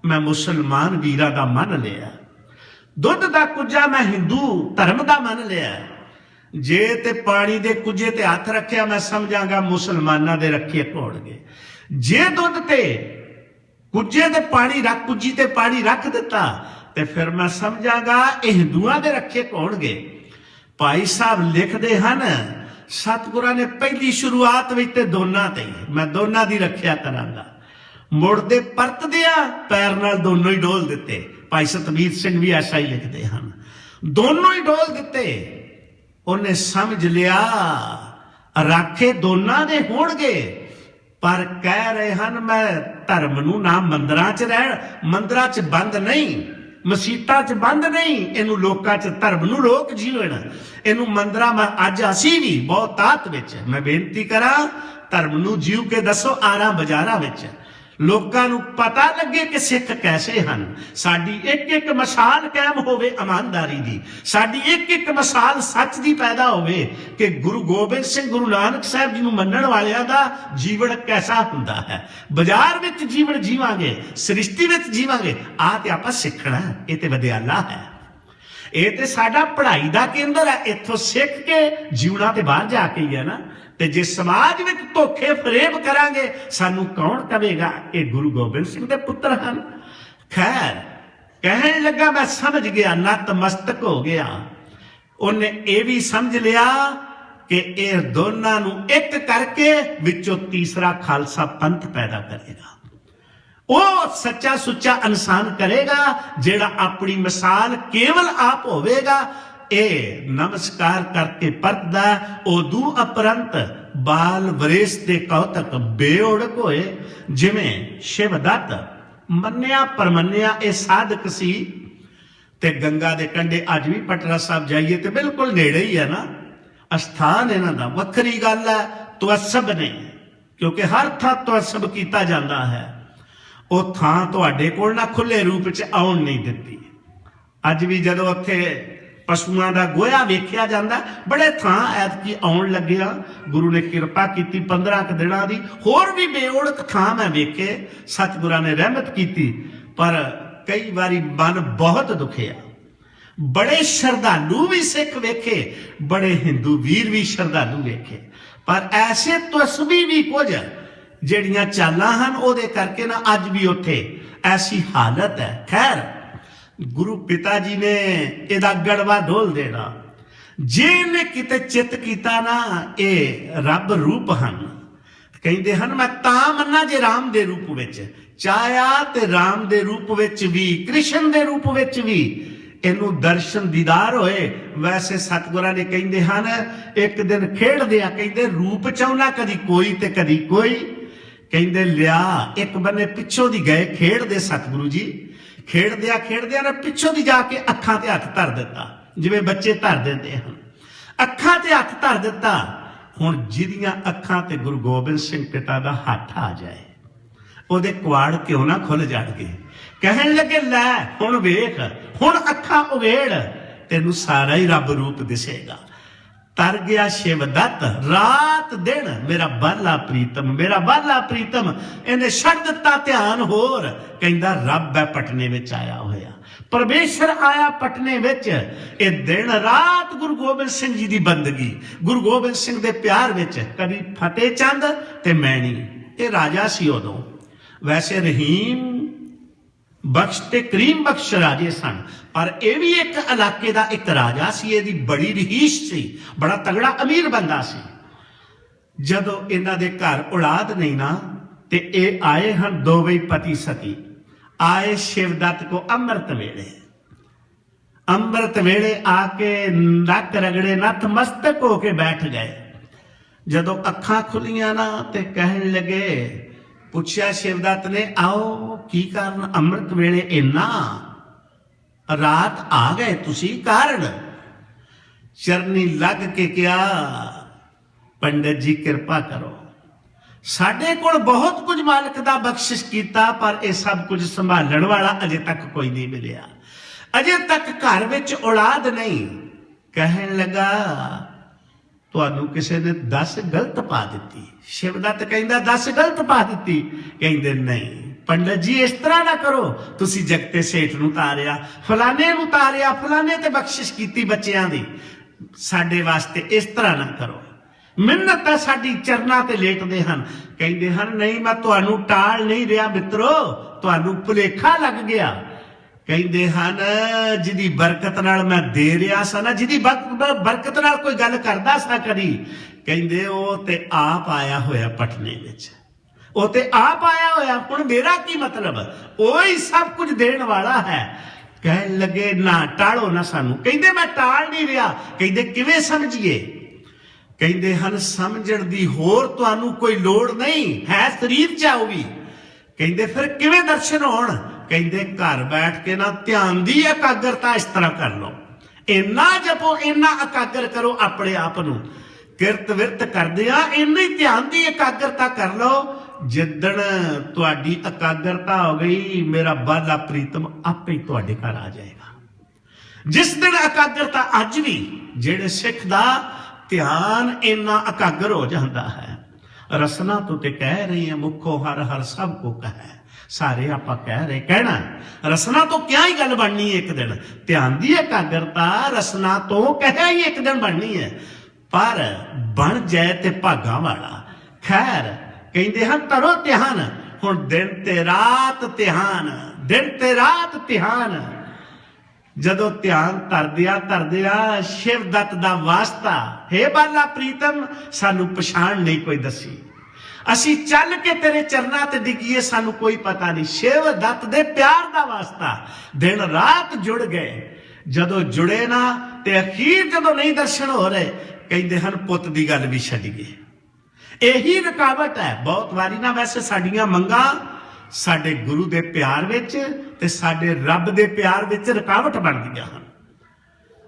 ਮੈਂ ਮੁਸਲਮਾਨ ਵੀਰਾਂ ਦਾ ਮੰਨ ਲਿਆ, ਦੁੱਧ ਦਾ ਕੁੱਜਾ ਮੈਂ ਹਿੰਦੂ ਧਰਮ ਦਾ ਮੰਨ ਲਿਆ। ਜੇ ਤੇ ਪਾਣੀ ਦੇ ਕੁੱਜੇ ਤੇ ਹੱਥ ਰੱਖਿਆ ਮੈਂ ਸਮਝਾਂਗਾ ਮੁਸਲਮਾਨਾਂ ਦੇ ਰੱਖੇ ਹੋਣਗੇ। ਜੇ ਦੁੱਧ ਤੇ ਕੁੱਜੇ ਤੇ ਪਾਣੀ ਰੱਖ, ਕੁੱਜੀ ਤੇ ਪਾਣੀ ਰੱਖ ਦਿੱਤਾ ਤੇ ਫਿਰ ਮੈਂ ਸਮਝਾਂਗਾ ਇਹ ਹਿੰਦੂਆਂ ਦੇ ਰੱਖੇ ਹੋਣਗੇ। ਭਾਈ ਸਾਹਿਬ ਲਿਖਦੇ ਹਨ ਸਤਿਗੁਰਾਂ ਨੇ ਪਹਿਲੀ ਸ਼ੁਰੂਆਤ ਵਿੱਚ ਤੇ ਦੋਨਾਂ ਤੇ, ਮੈਂ ਦੋਨਾਂ ਦੀ ਰੱਖਿਆ ਕਰਾਂਗਾ। ਮੁੜਦੇ ਪਰਤਦਿਆਂ ਪੈਰ ਨਾਲ ਦੋਨੋਂ ਹੀ ਡੋਲ ਦਿੱਤੇ। ਭਾਈ ਸਤਬੀਰ ਸਿੰਘ ਵੀ ਐਸਾ ਹੀ ਲਿਖਦੇ ਹਨ, ਦੋਨੋਂ ਹੀ ਡੋਲ ਦਿੱਤੇ। ਉਹਨੇ ਸਮਝ ਲਿਆ ਰਾਖੇ ਦੋਨਾਂ ਦੇ ਹੋਣਗੇ, ਪਰ ਕਹਿ ਰਹੇ ਹਨ ਮੈਂ ਧਰਮ ਨੂੰ ਨਾ ਮੰਦਰਾਂ 'ਚ ਰਹਿਣ, ਮੰਦਰਾਂ 'ਚ ਬੰਦ ਨਹੀਂ, ਮਸੀਤਾਂ 'ਚ ਬੰਦ ਨਹੀਂ, ਇਹਨੂੰ ਲੋਕਾਂ 'ਚ ਧਰਮ ਨੂੰ ਲੋਕ ਜੀਵਨ, ਇਹਨੂੰ ਮੰਦਰਾਂ। ਮੈਂ ਅੱਜ ਅਸੀਂ ਵੀ ਬਹੁਤ ਤਾਤ ਵਿੱਚ ਮੈਂ ਬੇਨਤੀ ਕਰਾਂ, ਧਰਮ ਨੂੰ ਜੀਵ ਕੇ ਦੱਸੋ ਆਰਾਂ ਬਾਜ਼ਾਰਾਂ ਵਿੱਚ, ਲੋਕਾਂ ਨੂੰ ਪਤਾ ਲੱਗੇ ਕਿ ਸਿੱਖ ਕੈਸੇ ਹਨ। ਸਾਡੀ ਇੱਕ ਇੱਕ ਮਿਸਾਲ ਕਾਇਮ ਹੋਵੇ ਇਮਾਨਦਾਰੀ ਦੀ, ਸਾਡੀ ਇੱਕ ਇੱਕ ਮਿਸਾਲ ਸੱਚ ਦੀ ਪੈਦਾ ਹੋਵੇ ਕਿ ਗੁਰੂ ਗੋਬਿੰਦ ਸਿੰਘ, ਗੁਰੂ ਨਾਨਕ ਸਾਹਿਬ ਜੀ ਨੂੰ ਮੰਨਣ ਵਾਲਿਆਂ ਦਾ ਜੀਵਨ ਕੈਸਾ ਹੁੰਦਾ ਹੈ। ਬਾਜ਼ਾਰ ਵਿੱਚ ਜੀਵਨ ਜੀਵਾਂਗੇ, ਸ੍ਰਿਸ਼ਟੀ ਵਿੱਚ ਜੀਵਾਂਗੇ, ਆਹ ਤੇ ਆਪਾਂ ਸਿੱਖਣਾ, ਇਹ ਤੇ ਵਿਦਿਆਲਾ ਹੈ।
ये तो साडा पढ़ाई का केंद्र है, इत्थों सीख के जीवना तो बाहर जाके ही है ना। ते जे समाज में धोखे फरेब करांगे सानू कौन कहेगा ये गुरु गोबिंद सिंह के पुत्र हैं। खैर कहन लगा मैं समझ गया, नतमस्तक हो गया। उन्हें ये भी समझ लिया कि ये दोनों नू एक करके विचों तीसरा खालसा पंथ पैदा करेगा। वो सच्चा सुच्चा इंसान करेगा जेड़ा अपनी मिसाल केवल आप होवेगा। ए नमस्कार करके परतदा उदू अपरंत बाल वरेस दे कौतक बेओड़क होए। जिवें शिवदत्त मन्निया परमन्निया ए साधक सी ते गंगा दे कंढे अज भी पटरा साहब जाइए तो बिल्कुल नेड़े ही है ना अस्थान इन्हां दा। वखरी गल है तवस्सब ने, क्योंकि हर थां तवस्सब कीता जांदा है। वो थां तुहाडे कोल ना खुले रूप च आउण नहीं दित्ती। अज भी जदों उत्थे पशुआं दा गोया वेखिया जांदा, बड़े थां ऐतकी आउण लग्गिया, गुरु ने किरपा कीती 15 क दिनां दी। होर भी बेओड़क थां मैं वेखे, सतगुरां ने रहमत कीती, पर कई बारी मन बहुत दुखिया। बड़े श्रद्धालु भी सिख वेखे, बड़े हिंदू वीर भी श्रद्धालु वेखे, पर ऐसे तस्वी भी कुछ ਜਿਹੜੀਆਂ ਚਾਲਾਂ ਹਨ ਉਹਦੇ ਕਰਕੇ ਨਾ ਅੱਜ ਵੀ ਉੱਥੇ ਐਸੀ ਹਾਲਤ ਹੈ। ਖੈਰ ਗੁਰੂ ਪਿਤਾ ਜੀ ਨੇ ਇਹਦਾ ਗੜਵਾ ਢੋਲ ਦੇਣਾ। ਜੇ ਇਹਨੇ ਕਿਤੇ ਚਿੱਤ ਕੀਤਾ ਨਾ ਇਹ ਰੱਬ ਰੂਪ ਹਨ। ਕਹਿੰਦੇ ਹਨ ਮੈਂ ਤਾਂ ਮੰਨਾਂ ਜੇ ਰਾਮ ਦੇ ਰੂਪ ਵਿੱਚ ਚਾਹਿਆ ਤੇ ਰਾਮ ਦੇ ਰੂਪ ਵਿੱਚ ਵੀ ਕ੍ਰਿਸ਼ਨ ਦੇ ਰੂਪ ਵਿੱਚ ਵੀ ਇਹਨੂੰ ਦਰਸ਼ਨ ਦੀਦਾਰ ਹੋਏ। ਵੈਸੇ ਸਤਿਗੁਰਾਂ ਨੇ ਕਹਿੰਦੇ ਹਨ ਇੱਕ ਦਿਨ ਖੇਡਦੇ ਆ, ਕਹਿੰਦੇ ਰੂਪ ਚਾਹੁੰਨਾ ਕਦੀ ਕੋਈ ਤੇ ਕਦੀ ਕੋਈ। ਕਹਿੰਦੇ ਲਿਆ ਇੱਕ ਬੰਨੇ ਪਿੱਛੋਂ ਦੀ ਗਏ ਖੇਡਦੇ ਸਤਿਗੁਰੂ ਜੀ, ਖੇਡਦਿਆਂ ਨਾ ਪਿੱਛੋਂ ਦੀ ਜਾ ਕੇ ਅੱਖਾਂ ਤੇ ਹੱਥ ਧਰ ਦਿੱਤਾ, ਜਿਵੇਂ ਬੱਚੇ ਧਰ ਦਿੰਦੇ ਹਨ। ਅੱਖਾਂ ਤੇ ਹੱਥ ਧਰ ਦਿੱਤਾ। ਹੁਣ ਜਿਹਦੀਆਂ ਅੱਖਾਂ ਤੇ ਗੁਰੂ ਗੋਬਿੰਦ ਸਿੰਘ ਪਿਤਾ ਦਾ ਹੱਥ ਆ ਜਾਏ ਉਹਦੇ ਕੁਆੜ ਕਿਉਂ ਨਾ ਖੁੱਲ ਜਾਣਗੇ। ਕਹਿਣ ਲੱਗੇ ਲੈ ਹੁਣ ਵੇਖ, ਹੁਣ ਅੱਖਾਂ ਉਵੇੜ, ਤੈਨੂੰ ਸਾਰਾ ਹੀ ਰੱਬ ਰੂਪ ਦਿਸੇਗਾ। तर गया शिवदत्त रात दिन मेरा बाला प्रीतम, मेरा बाला प्रीतम। इन्हें छड़ दिता ध्यान होर, कहंदा रब है पटने विच आया होया, परमेश्वर आया पटने विच। ये दिन रात गुरु गोबिंद सिंह जी की बंदगी, गुरु गोबिंद सिंह दे प्यार विच। कभी फतेह चंद ते मैनी ये राजा सी उदों। वैसे रहीम बख्श ते करीम बख्श राजे सन, पर यह भी एक इलाके का एक राजा सी। इसकी बड़ी रहीश सी, बड़ा तगड़ा अमीर बंदा सी। जदों इन्हां दे घर औलाद नहीं ना ते ये आए हैं दोवें पति सती, आए शिवदत्त को अमृत वेले। अमृत वेले आके नक रगड़े नतमस्तक होके बैठ गए। जदों अखां खुलियां ना ते कहन लगे, पूछया शिवदत्त ने आओ की कारण अमृत वेले इन्ना रात आ गए तुसी कारण। चरनी लग के क्या पंडित जी कृपा करो, साडे कोल बहुत कुछ मालिक दा बख्शिश कीता, पर यह सब कुछ संभालण वाला अजे तक कोई नहीं मिलिया, अजे तक घर विच औलाद नहीं। कहन लगा तुहानू किसी ने 10 गलत पा दी। शिवदत्त कहंदा 10 गलत पा दी। कहंदे नहीं पंडित जी इस तरह ना करो, तुसी जगते सेठ नूं तारिया, फलाने नूं तारिया, फलाने ते बख्शिश कीती बच्चियां दी, साडे वास्ते इस तरह ना करो। मिन्नत है साडी चरनां ते लेटदे हन। कहंदे हन नहीं मैं तुहानू टाल नहीं रहा मित्रो, तुहानू भुलेखा लग गया। कहंदे हन जिहदी बरकत नाल मैं दे रहा सा ना, जिहदी बरकत नाल कोई गल करदा सा कदी, कहंदे ओ ते आप आया होया पटने विच, ओ ते आप आया होया, हुण मेरा की मतलब, ओही सब कुछ देण वाला है। कहन लगे ना टालो ना सानू। कहंदे मैं टाल नहीं रहा। कहंदे किवें समझिए। कहंदे हन समझण दी होर तुहानू कोई लोड़ नहीं है, शरीर च आऊगी। कहंदे फिर किवें दर्शन होण। कहंदे घर बैठ के ना ध्यान दी एकाग्रता इस तरह कर लो, इन्ना जपो, इन्ना एकाग्र करो अपने आप नू, किरत विरत करदिया इन्नी ध्यान दी एकाग्रता कर लो। जिदण तुहाडी एकाग्रता हो गई, मेरा बाला प्रीतम आपे ही तुहाडे घर आ जाएगा। जिस दिन एकाग्रता अज भी जेड़े सिख दा ध्यान इन्ना एकाग्र हो जाता है। रसना तो ते कह रही है मुखों हर हर सब को कहे, ਸਾਰੇ ਆਪਾਂ ਕਹਿ ਰਹੇ ਕਹਿਣਾ ਰਸਨਾ ਤੋਂ ਕਿਆ ਹੀ ਗੱਲ ਬਣਨੀ ਹੈ ਇੱਕ ਦਿਨ ਧਿਆਨ ਦੀ ਇਕਾਗਰਤਾ ਰਸਨਾ ਤੋਂ ਕਹਿਆ ਹੀ ਇੱਕ ਦਿਨ ਬਣਨੀ ਹੈ ਪਰ ਬਣ ਜਾਏ ਤੇ ਭਾਗਾ ਵਾਲਾ ਖੈਰ ਕਹਿੰਦੇ ਹਨ ਤਰੋ ਧਿਆਨ ਹੁਣ ਦਿਨ ਤੇ ਰਾਤ ਧਿਆਨ ਦਿਨ ਤੇ ਰਾਤ ਧਿਆਨ ਜਦੋਂ ਧਿਆਨ ਧਰਦਿਆਂ ਸ਼ਿਵ ਦੱਤ ਦਾ ਵਾਸਤਾ ਹੇ ਬਾਲਾ ਪ੍ਰੀਤਮ ਸਾਨੂੰ ਪਛਾਣ ਨਹੀਂ ਕੋਈ ਦੱਸੀ ਅਸੀਂ ਚੱਲ ਕੇ ਤੇਰੇ ਚਰਨਾਂ ਤੇ ਡਿੱਗੀਏ ਸਾਨੂੰ ਕੋਈ ਪਤਾ ਨਹੀਂ ਸ਼ਿਵ ਦੱਤ ਦੇ ਪਿਆਰ ਦਾ ਵਾਸਤਾ ਦਿਨ ਰਾਤ ਜੁੜ ਗਏ ਜਦੋਂ ਜੁੜੇ ਨਾ ਤੇ ਅਖੀਰ ਜਦੋਂ ਨਹੀਂ ਦਰਸ਼ਨ ਹੋ ਰਹੇ ਕਹਿੰਦੇ ਹਨ ਪੁੱਤ ਦੀ ਗੱਲ ਵੀ ਛੱਡ ਗਏ ਇਹੀ ਰੁਕਾਵਟ ਹੈ ਬਹੁਤ ਵਾਰੀ ਨਾ ਵੈਸੇ ਸਾਡੀਆਂ ਮੰਗਾਂ ਸਾਡੇ ਗੁਰੂ ਦੇ ਪਿਆਰ ਵਿੱਚ ਤੇ ਸਾਡੇ ਰੱਬ ਦੇ ਪਿਆਰ ਵਿੱਚ ਰੁਕਾਵਟ ਬਣਦੀਆਂ ਹਨ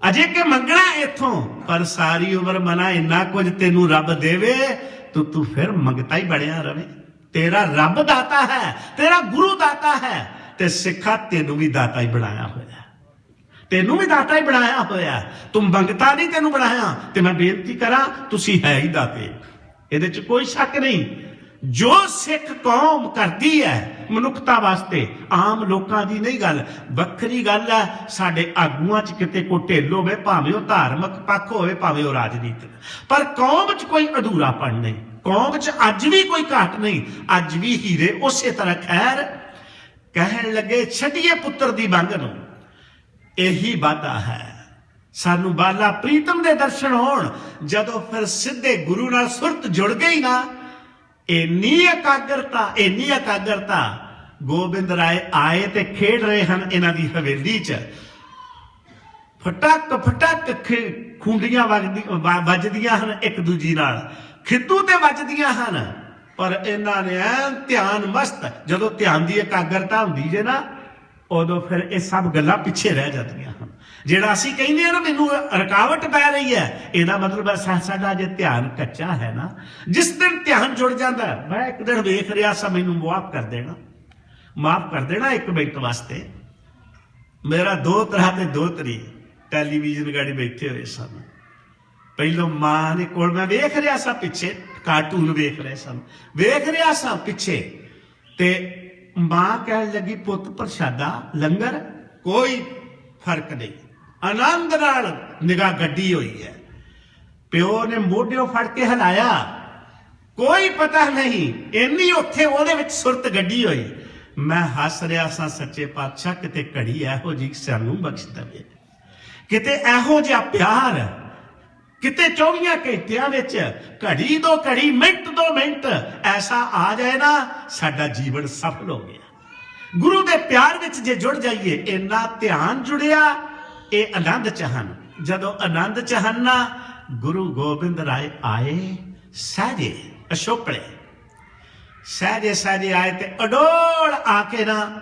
ਅਜੇ ਕਿ ਮੰਗਣਾ ਇੱਥੋਂ ਪਰ ਸਾਰੀ ਉਮਰ ਮਨਾ ਇੰਨਾ ਕੁਝ ਤੈਨੂੰ ਰੱਬ ਦੇਵੇ ਤੂੰ ਫਿਰ ਮੰਗਤਾ ਹੀ ਬਣਿਆ ਰਵੇ ਤੇਰਾ ਰੱਬ ਦਾਤਾ ਹੈ ਤੇਰਾ ਗੁਰੂ ਦਾਤਾ ਹੈ ਤੇ ਸਿੱਖਾ ਤੈਨੂੰ ਵੀ ਦਾਤਾ ਹੀ ਬਣਾਇਆ ਹੋਇਆ ਤੈਨੂੰ ਵੀ ਦਾਤਾ ਹੀ ਬਣਾਇਆ ਹੋਇਆ ਤੂੰ ਮੰਗਤਾ ਨਹੀਂ ਤੈਨੂੰ ਬਣਾਇਆ ਤੇ ਮੈਂ ਬੇਨਤੀ ਕਰਾਂ ਤੁਸੀਂ ਹੈ ਹੀ ਦਾਤੇ ਇਹਦੇ ਚ ਕੋਈ ਸ਼ੱਕ ਨਹੀਂ ਜੋ ਸਿੱਖ ਕੌਮ ਕਰਦੀ ਹੈ ਮਨੁੱਖਤਾ ਵਾਸਤੇ ਆਮ ਲੋਕਾਂ ਦੀ ਨਹੀਂ ਗੱਲ ਵੱਖਰੀ ਗੱਲ ਹੈ ਸਾਡੇ ਆਗੂਆਂ 'ਚ ਕਿਤੇ ਕੋਈ ਢਿੱਲ ਹੋਵੇ ਭਾਵੇਂ ਉਹ ਧਾਰਮਿਕ ਪੱਖ ਹੋਵੇ ਭਾਵੇਂ ਉਹ ਰਾਜਨੀਤਿਕ ਪਰ ਕੌਮ 'ਚ ਕੋਈ ਅਧੂਰਾਪਣ ਨਹੀਂ ਕੌਮ 'ਚ ਅੱਜ ਵੀ ਕੋਈ ਘਾਟ ਨਹੀਂ ਅੱਜ ਵੀ ਹੀਰੇ ਉਸੇ ਤਰ੍ਹਾਂ ਖੈਰ ਕਹਿਣ ਲੱਗੇ ਛੱਡੀਏ ਪੁੱਤਰ ਦੀ ਮੰਗ ਨੂੰ ਇਹੀ ਵਾਦਾ ਹੈ ਸਾਨੂੰ ਬਾਲਾ ਪ੍ਰੀਤਮ ਦੇ ਦਰਸ਼ਨ ਹੋਣ ਜਦੋਂ ਫਿਰ ਸਿੱਧੇ ਗੁਰੂ ਨਾਲ ਸੁਰਤ ਜੁੜ ਗਈ ਨਾ ਇੰਨੀ ਇਕਾਗਰਤਾ ਗੋਬਿੰਦ ਰਾਏ ਆਏ ਤੇ ਖੇਡ ਰਹੇ ਹਨ ਇਹਨਾਂ ਦੀ ਹਵੇਲੀ 'ਚ ਫਟਕ ਖੁੰਡੀਆਂ ਵੱਜਦੀਆਂ ਹਨ ਇੱਕ ਦੂਜੀ ਨਾਲ ਖਿੱਦੂ ਤੇ ਵੱਜਦੀਆਂ ਹਨ ਪਰ ਇਹਨਾਂ ਨੇ ਐਨ ਧਿਆਨ ਮਸਤ ਜਦੋਂ ਧਿਆਨ ਦੀ ਇਕਾਗਰਤਾ ਹੁੰਦੀ ਜੇ ਨਾ ਉਦੋਂ ਫਿਰ ਇਹ ਸਭ ਗੱਲਾਂ ਪਿੱਛੇ ਰਹਿ ਜਾਂਦੀਆਂ ਹਨ ਜਿਹੜਾ ਅਸੀਂ ਕਹਿੰਦੇ ਆ ਨਾ ਮੈਨੂੰ ਰੁਕਾਵਟ ਪੈ ਰਹੀ ਹੈ ਇਹਦਾ ਮਤਲਬ ਹੈ ਸਾਡਾ ਜੇ ਧਿਆਨ ਕੱਚਾ ਹੈ ਨਾ ਜਿਸ ਦਿਨ ਧਿਆਨ ਜੁੜ ਜਾਂਦਾ ਮੈਂ ਇੱਕ ਦਿਨ ਵੇਖ ਰਿਹਾ ਸਾਂ ਮੈਨੂੰ ਮਾਫ ਕਰ ਦੇਣਾ ਇੱਕ ਮਿੰਟ ਵਾਸਤੇ ਮੇਰਾ ਦੋਤਰੀ ਟੈਲੀਵਿਜ਼ਨ ਗਾੜੀ ਬੈਠੇ ਹੋਏ ਸਨ ਪਹਿਲੋਂ ਮਾਂ ਨੇ ਕੋਲ ਮੈਂ ਵੇਖ ਰਿਹਾ ਸਾਂ ਪਿੱਛੇ ਕਾਰਟੂਨ ਵੇਖ ਰਿਹਾ ਸਾਂ ਪਿੱਛੇ ਤੇ ਮਾਂ ਕਹਿਣ ਲੱਗੀ ਪੁੱਤ ਪ੍ਰਸ਼ਾਦਾ ਲੰਗਰ ਕੋਈ ਫਰਕ ਨਹੀਂ ਆਨੰਦ ਨਾਲ ਨਿਗਾਹ ਗੱਡੀ ਹੋਈ ਹੈ ਪਿਓ ਨੇ ਮੋਢਿਓਂ ਫੜ ਕੇ ਹਿਲਾਇਆ ਕੋਈ ਪਤਾ ਨਹੀਂ ਇੰਨੀ ਉੱਥੇ ਉਹਦੇ ਵਿੱਚ ਸੁਰਤ ਗੱਡੀ ਹੋਈ ਮੈਂ ਹੱਸ ਰਿਹਾ ਸਾਂ ਸੱਚੇ ਪਾਤਸ਼ਾਹ ਕਿਤੇ ਘੜੀ ਇਹੋ ਜਿਹੀ ਸਾਨੂੰ ਬਖਸ਼ ਦੇਵੇ ਕਿਤੇ ਇਹੋ ਜਿਹਾ ਪਿਆਰ ਕਿਤੇ 24 ਘੰਟਿਆਂ ਵਿੱਚ ਘੜੀ ਦੋ ਘੜੀ ਮਿੰਟ ਦੋ ਮਿੰਟ ਐਸਾ ਆ ਜਾਏ ਨਾ ਸਾਡਾ ਜੀਵਨ ਸਫਲ ਹੋ ਗਿਆ ਗੁਰੂ ਦੇ ਪਿਆਰ ਵਿੱਚ ਜੇ ਜੁੜ ਜਾਈਏ ਇੰਨਾ ਧਿਆਨ ਜੁੜਿਆ ਇਹ ਆਨੰਦ ਚ ਹਨ ਜਦੋਂ ਆਨੰਦ ਚ ਹਨ ਨਾ ਗੁਰੂ ਗੋਬਿੰਦ ਰਾਏ ਆਏ ਸਹਿਜੇ ਅਸ਼ੋਕਲੇ ਸਹਿਜੇ ਆਏ ਤੇ ਅਡੋਲ ਆ ਕੇ ਨਾ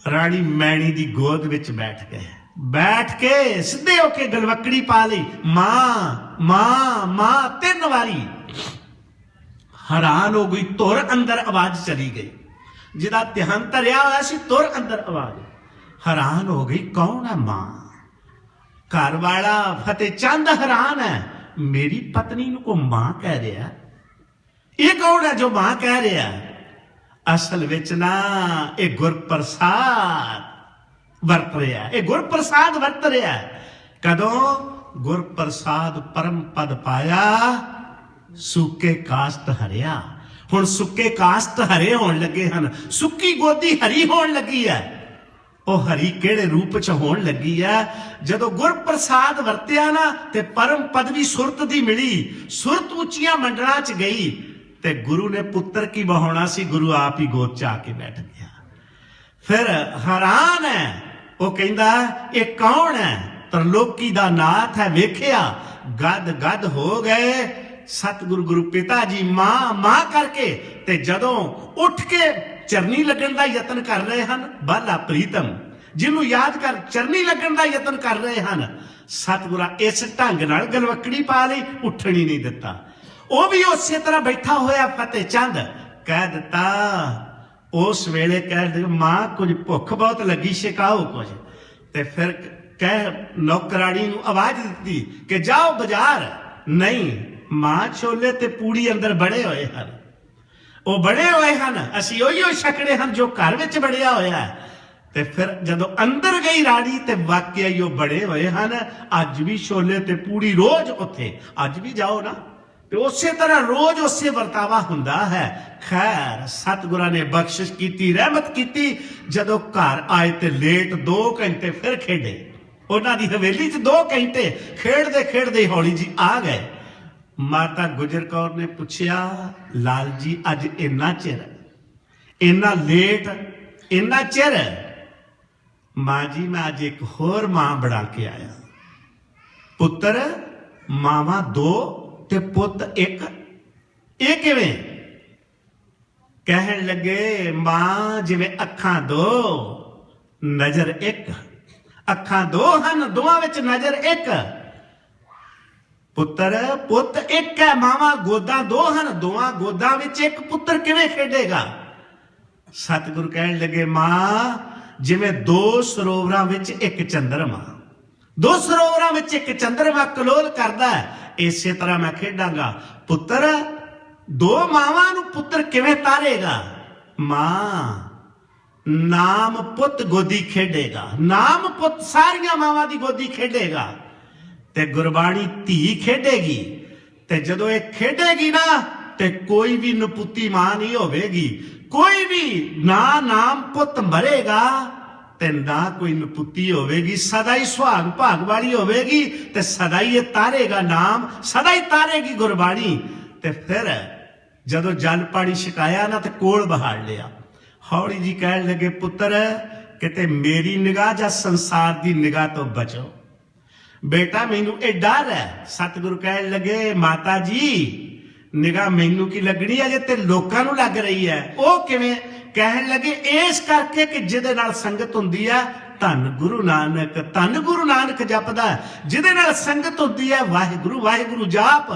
ਰਾਣੀ ਮੈਣੀ ਦੀ ਗੋਦ ਵਿੱਚ ਬੈਠ ਕੇ ਸਿੱਧੇ ਹੋ ਕੇ ਗਲਵੱਕੜੀ ਪਾ ਲਈ ਮਾਂ 3 ਵਾਰੀ ਹੈਰਾਨ ਹੋ ਗਈ ਧੁਰ ਅੰਦਰ ਆਵਾਜ਼ ਚਲੀ ਗਈ ਜਿਹਦਾ ਧਿਆਨ ਧਰਿਆ ਹੋਇਆ ਸੀ ਧੁਰ ਅੰਦਰ ਆਵਾਜ਼ ਹੈਰਾਨ ਹੋ ਗਈ ਕੌਣ ਹੈ ਮਾਂ ਘਰ ਵਾਲਾ ਫਤਿਹ ਚੰਦ ਹੈਰਾਨ ਹੈ ਮੇਰੀ ਪਤਨੀ ਨੂੰ ਕੋ ਮਾਂ ਕਹਿ ਰਿਹਾ ਇਹ ਕੌਣ ਹੈ ਜੋ ਮਾਂ ਕਹਿ ਰਿਹਾ ਅਸਲ ਵਿੱਚ ਨਾ ਇਹ ਗੁਰਪ੍ਰਸਾਦ ਵਰਤ ਰਿਹਾ ਕਦੋਂ ਗੁਰਪ੍ਰਸਾਦ ਪਰਮ ਪਦ ਪਾਇਆ ਸੁੱਕੇ ਕਾਸਤ ਹਰਿਆ ਹੁਣ ਸੁੱਕੇ ਕਾਸਤ ਹਰੇ ਹੋਣ ਲੱਗੇ ਹਨ ਸੁੱਕੀ ਗੋਦੀ ਹਰੀ ਹੋਣ ਲੱਗੀ ਹੈ ਉਹ ਹਰੀ ਕਿਹੜੇ ਰੂਪ ਚ ਹੋਣ ਲੱਗੀ ਹੈ ਜਦੋਂ ਗੁਰਪ੍ਰਸਾਦ ਵਰਤਿਆ ਨਾ ਤੇ ਪਰਮ ਪਦਵੀ ਸੁਰਤ ਦੀ ਮਿਲੀ ਸੁਰਤ ਉੱਚੀਆਂ ਮੰਡਲਾਂ ਚ ਗਈ ਤੇ ਗੁਰੂ ਨੇ ਪੁੱਤਰ ਕੀ ਬਹਾਉਣਾ ਸੀ ਗੁਰੂ ਆਪ ਹੀ ਗੋਦ ਚ ਆ ਕੇ ਬੈਠ ਗਿਆ ਫਿਰ ਹੈਰਾਨ ਹੈ ਉਹ ਕਹਿੰਦਾ ਇਹ ਕੌਣ ਹੈ ਤਰਲੋਕੀ ਦਾ ਨਾਥ ਹੈ ਵੇਖਿਆ ਗਦ ਹੋ ਗਏ ਸਤਿਗੁਰੂ ਗੁਰੂ ਪਿਤਾ ਜੀ ਮਾਂ ਕਰਕੇ ਤੇ ਜਦੋਂ ਉੱਠ ਕੇ ਚਰਨੀ ਲੱਗਣ ਦਾ ਯਤਨ ਕਰ ਰਹੇ ਹਨ ਬਾਲਾ ਪ੍ਰੀਤਮ ਜਿਹਨੂੰ ਯਾਦ ਕਰ ਚਰਨੀ ਲੱਗਣ ਦਾ ਯਤਨ ਕਰ ਰਹੇ ਹਨ ਸਤਿਗੁਰਾਂ ਇਸ ਢੰਗ ਨਾਲ ਗਲਵੱਕੜੀ ਪਾ ਲਈ ਉੱਠਣ ਹੀ ਨਹੀਂ ਦਿੱਤਾ ਉਹ ਵੀ ਉਸੇ ਤਰ੍ਹਾਂ ਬੈਠਾ ਹੋਇਆ ਫਤਿਹ ਚੰਦ ਕਹਿ ਦਿੱਤਾ ਉਸ ਵੇਲੇ ਕਹਿ ਦੇ ਮਾਂ ਕੁਝ ਭੁੱਖ ਬਹੁਤ ਲੱਗੀ ਛਕਾਓ ਕੁਝ ਤੇ ਫਿਰ ਕਹਿ ਨੌਕਰਾਣੀ ਨੂੰ ਆਵਾਜ਼ ਦਿੱਤੀ ਕਿ ਜਾਓ ਬਾਜ਼ਾਰ ਨਹੀਂ ਮਾਂ ਛੋਲੇ ਤੇ ਪੂੜੀ ਅੰਦਰ ਬੜੇ ਹੋਏ ਹਨ ਉਹ ਬਣੇ ਹੋਏ ਹਨ, ਅਸੀਂ ਉਹੀਓ ਛਕਣੇ ਹਨ ਜੋ ਘਰ ਵਿੱਚ ਬਣਿਆ ਹੋਇਆ ਹੈ। ਤੇ ਫਿਰ ਜਦੋਂ ਅੰਦਰ ਗਈ ਰਾਣੀ ਤੇ ਵਾਕਿਆ ਹੀ ਉਹ ਬਣੇ ਹੋਏ ਹਨ। ਅੱਜ ਵੀ ਛੋਲੇ ਤੇ ਪੂੜੀ ਰੋਜ਼ ਉੱਥੇ, ਅੱਜ ਵੀ ਜਾਓ ਨਾ ਤੇ ਉਸੇ ਤਰ੍ਹਾਂ ਰੋਜ਼ ਉਸੇ ਵਰਤਾਵਾ ਹੁੰਦਾ ਹੈ। ਖੈਰ ਸਤਿਗੁਰਾਂ ਨੇ ਬਖਸ਼ਿਸ਼ ਕੀਤੀ, ਰਹਿਮਤ ਕੀਤੀ। ਜਦੋਂ ਘਰ ਆਏ ਤੇ ਲੇਟ 2 ਘੰਟੇ ਫਿਰ ਖੇਡੇ। ਉਹਨਾਂ ਦੀ ਹਵੇਲੀ 'ਚ 2 ਘੰਟੇ ਖੇਡਦੇ ਖੇਡਦੇ ਹੌਲੀ ਜੀ ਆ ਗਏ। ਮਾਤਾ ਗੁਜਰ ਕੌਰ ਨੇ ਪੁੱਛਿਆ, ਲਾਲ ਜੀ ਅੱਜ ਇੰਨਾ ਚਿਰ, ਇੰਨਾ ਲੇਟ, ਇੰਨਾ ਚਿਰ? ਮਾਂ ਜੀ ਮੈਂ ਅੱਜ ਇੱਕ ਹੋਰ ਮਾਂ ਬਣਾ ਕੇ ਆਇਆ। ਪੁੱਤਰ ਮਾਵਾਂ 2 ਤੇ ਪੁੱਤ 1, ਇਹ ਕਿਵੇਂ? ਕਹਿਣ ਲੱਗੇ ਮਾਂ ਜਿਵੇਂ ਅੱਖਾਂ 2 ਨਜ਼ਰ 1, ਅੱਖਾਂ 2 ਹਨ, ਦੋਵਾਂ ਵਿੱਚ ਨਜ਼ਰ 1। ਪੁੱਤਰ ਪੁੱਤ 1 ਹੈ, ਮਾਵਾਂ ਗੋਦਾਂ 2 ਹਨ, ਦੋਵਾਂ ਗੋਦਾਂ ਵਿੱਚ 1 ਪੁੱਤਰ ਕਿਵੇਂ ਖੇਡੇਗਾ? ਸਤਿਗੁਰੂ ਕਹਿਣ ਲੱਗੇ ਮਾਂ ਜਿਵੇਂ 2 ਸਰੋਵਰਾਂ ਵਿੱਚ 1 ਚੰਦਰਮਾ, 2 ਸਰੋਵਰਾਂ ਵਿੱਚ 1 ਚੰਦਰਮਾ ਕਲੋਲ ਕਰਦਾ ਹੈ, ਇਸੇ ਤਰ੍ਹਾਂ ਮੈਂ ਖੇਡਾਂਗਾ। ਪੁੱਤਰ 2 ਮਾਵਾਂ ਨੂੰ ਪੁੱਤਰ ਕਿਵੇਂ ਤਾਰੇਗਾ? ਮਾਂ ਨਾਮ ਪੁੱਤ ਗੋਦੀ ਖੇਡੇਗਾ, ਨਾਮ ਪੁੱਤ ਸਾਰੀਆਂ ਮਾਵਾਂ ਦੀ ਗੋਦੀ ਖੇਡੇਗਾ ਤੇ ਗੁਰਬਾਣੀ ਧੀ ਖੇਡੇਗੀ। ਤੇ ਜਦੋਂ ਇਹ ਖੇਡੇਗੀ ਨਾ ਤੇ ਕੋਈ ਵੀ ਨਪੁੱਤੀ ਮਾਂ ਨਹੀਂ ਹੋਵੇਗੀ, ਕੋਈ ਵੀ ਨਾ ਨਾਮ ਪੁੱਤ ਮਰੇਗਾ ਤੇ ਨਾ ਕੋਈ ਨਪੁੱਤੀ ਹੋਵੇਗੀ, ਸਦਾ ਹੀ ਸੁਹਾਗ ਭਾਗ ਵਾਲੀ ਹੋਵੇਗੀ ਤੇ ਸਦਾ ਹੀ ਇਹ ਤਾਰੇਗਾ ਨਾਮ, ਸਦਾ ਹੀ ਤਾਰੇਗੀ ਗੁਰਬਾਣੀ। ਤੇ ਫਿਰ ਜਦੋਂ ਜਲ ਪਾਣੀ ਛਕਾਇਆ ਨਾ ਤੇ ਕੋਲ ਬਹਾੜ ਲਿਆ। ਹੌਲੀ ਜੀ ਕਹਿਣ ਲੱਗੇ ਪੁੱਤਰ ਕਿਤੇ ਮੇਰੀ ਨਿਗਾਹ ਜਾਂ ਸੰਸਾਰ ਦੀ ਨਿਗਾਹ ਤੋਂ ਬਚੋ ਬੇਟਾ, ਮੈਨੂੰ ਇਹ ਡਰ ਹੈ। ਸਤਿਗੁਰੂ ਕਹਿਣ ਲੱਗੇ ਮਾਤਾ ਜੀ ਨਿਗਾਹ ਮੈਨੂੰ ਕੀ ਲੱਗਣੀ ਹੈ, ਜੇ ਤੇ ਲੋਕਾਂ ਨੂੰ ਲੱਗ ਰਹੀ ਹੈ। ਉਹ ਕਿਵੇਂ? ਕਹਿਣ ਲੱਗੇ ਇਸ ਕਰਕੇ ਕਿ ਜਿਹਦੇ ਨਾਲ ਸੰਗਤ ਹੁੰਦੀ ਹੈ ਧੰਨ ਗੁਰੂ ਨਾਨਕ, ਧੰਨ ਗੁਰੂ ਨਾਨਕ ਜਪਦਾ, ਜਿਹਦੇ ਨਾਲ ਸੰਗਤ ਹੁੰਦੀ ਹੈ ਵਾਹਿਗੁਰੂ ਵਾਹਿਗੁਰੂ ਜਾਪ।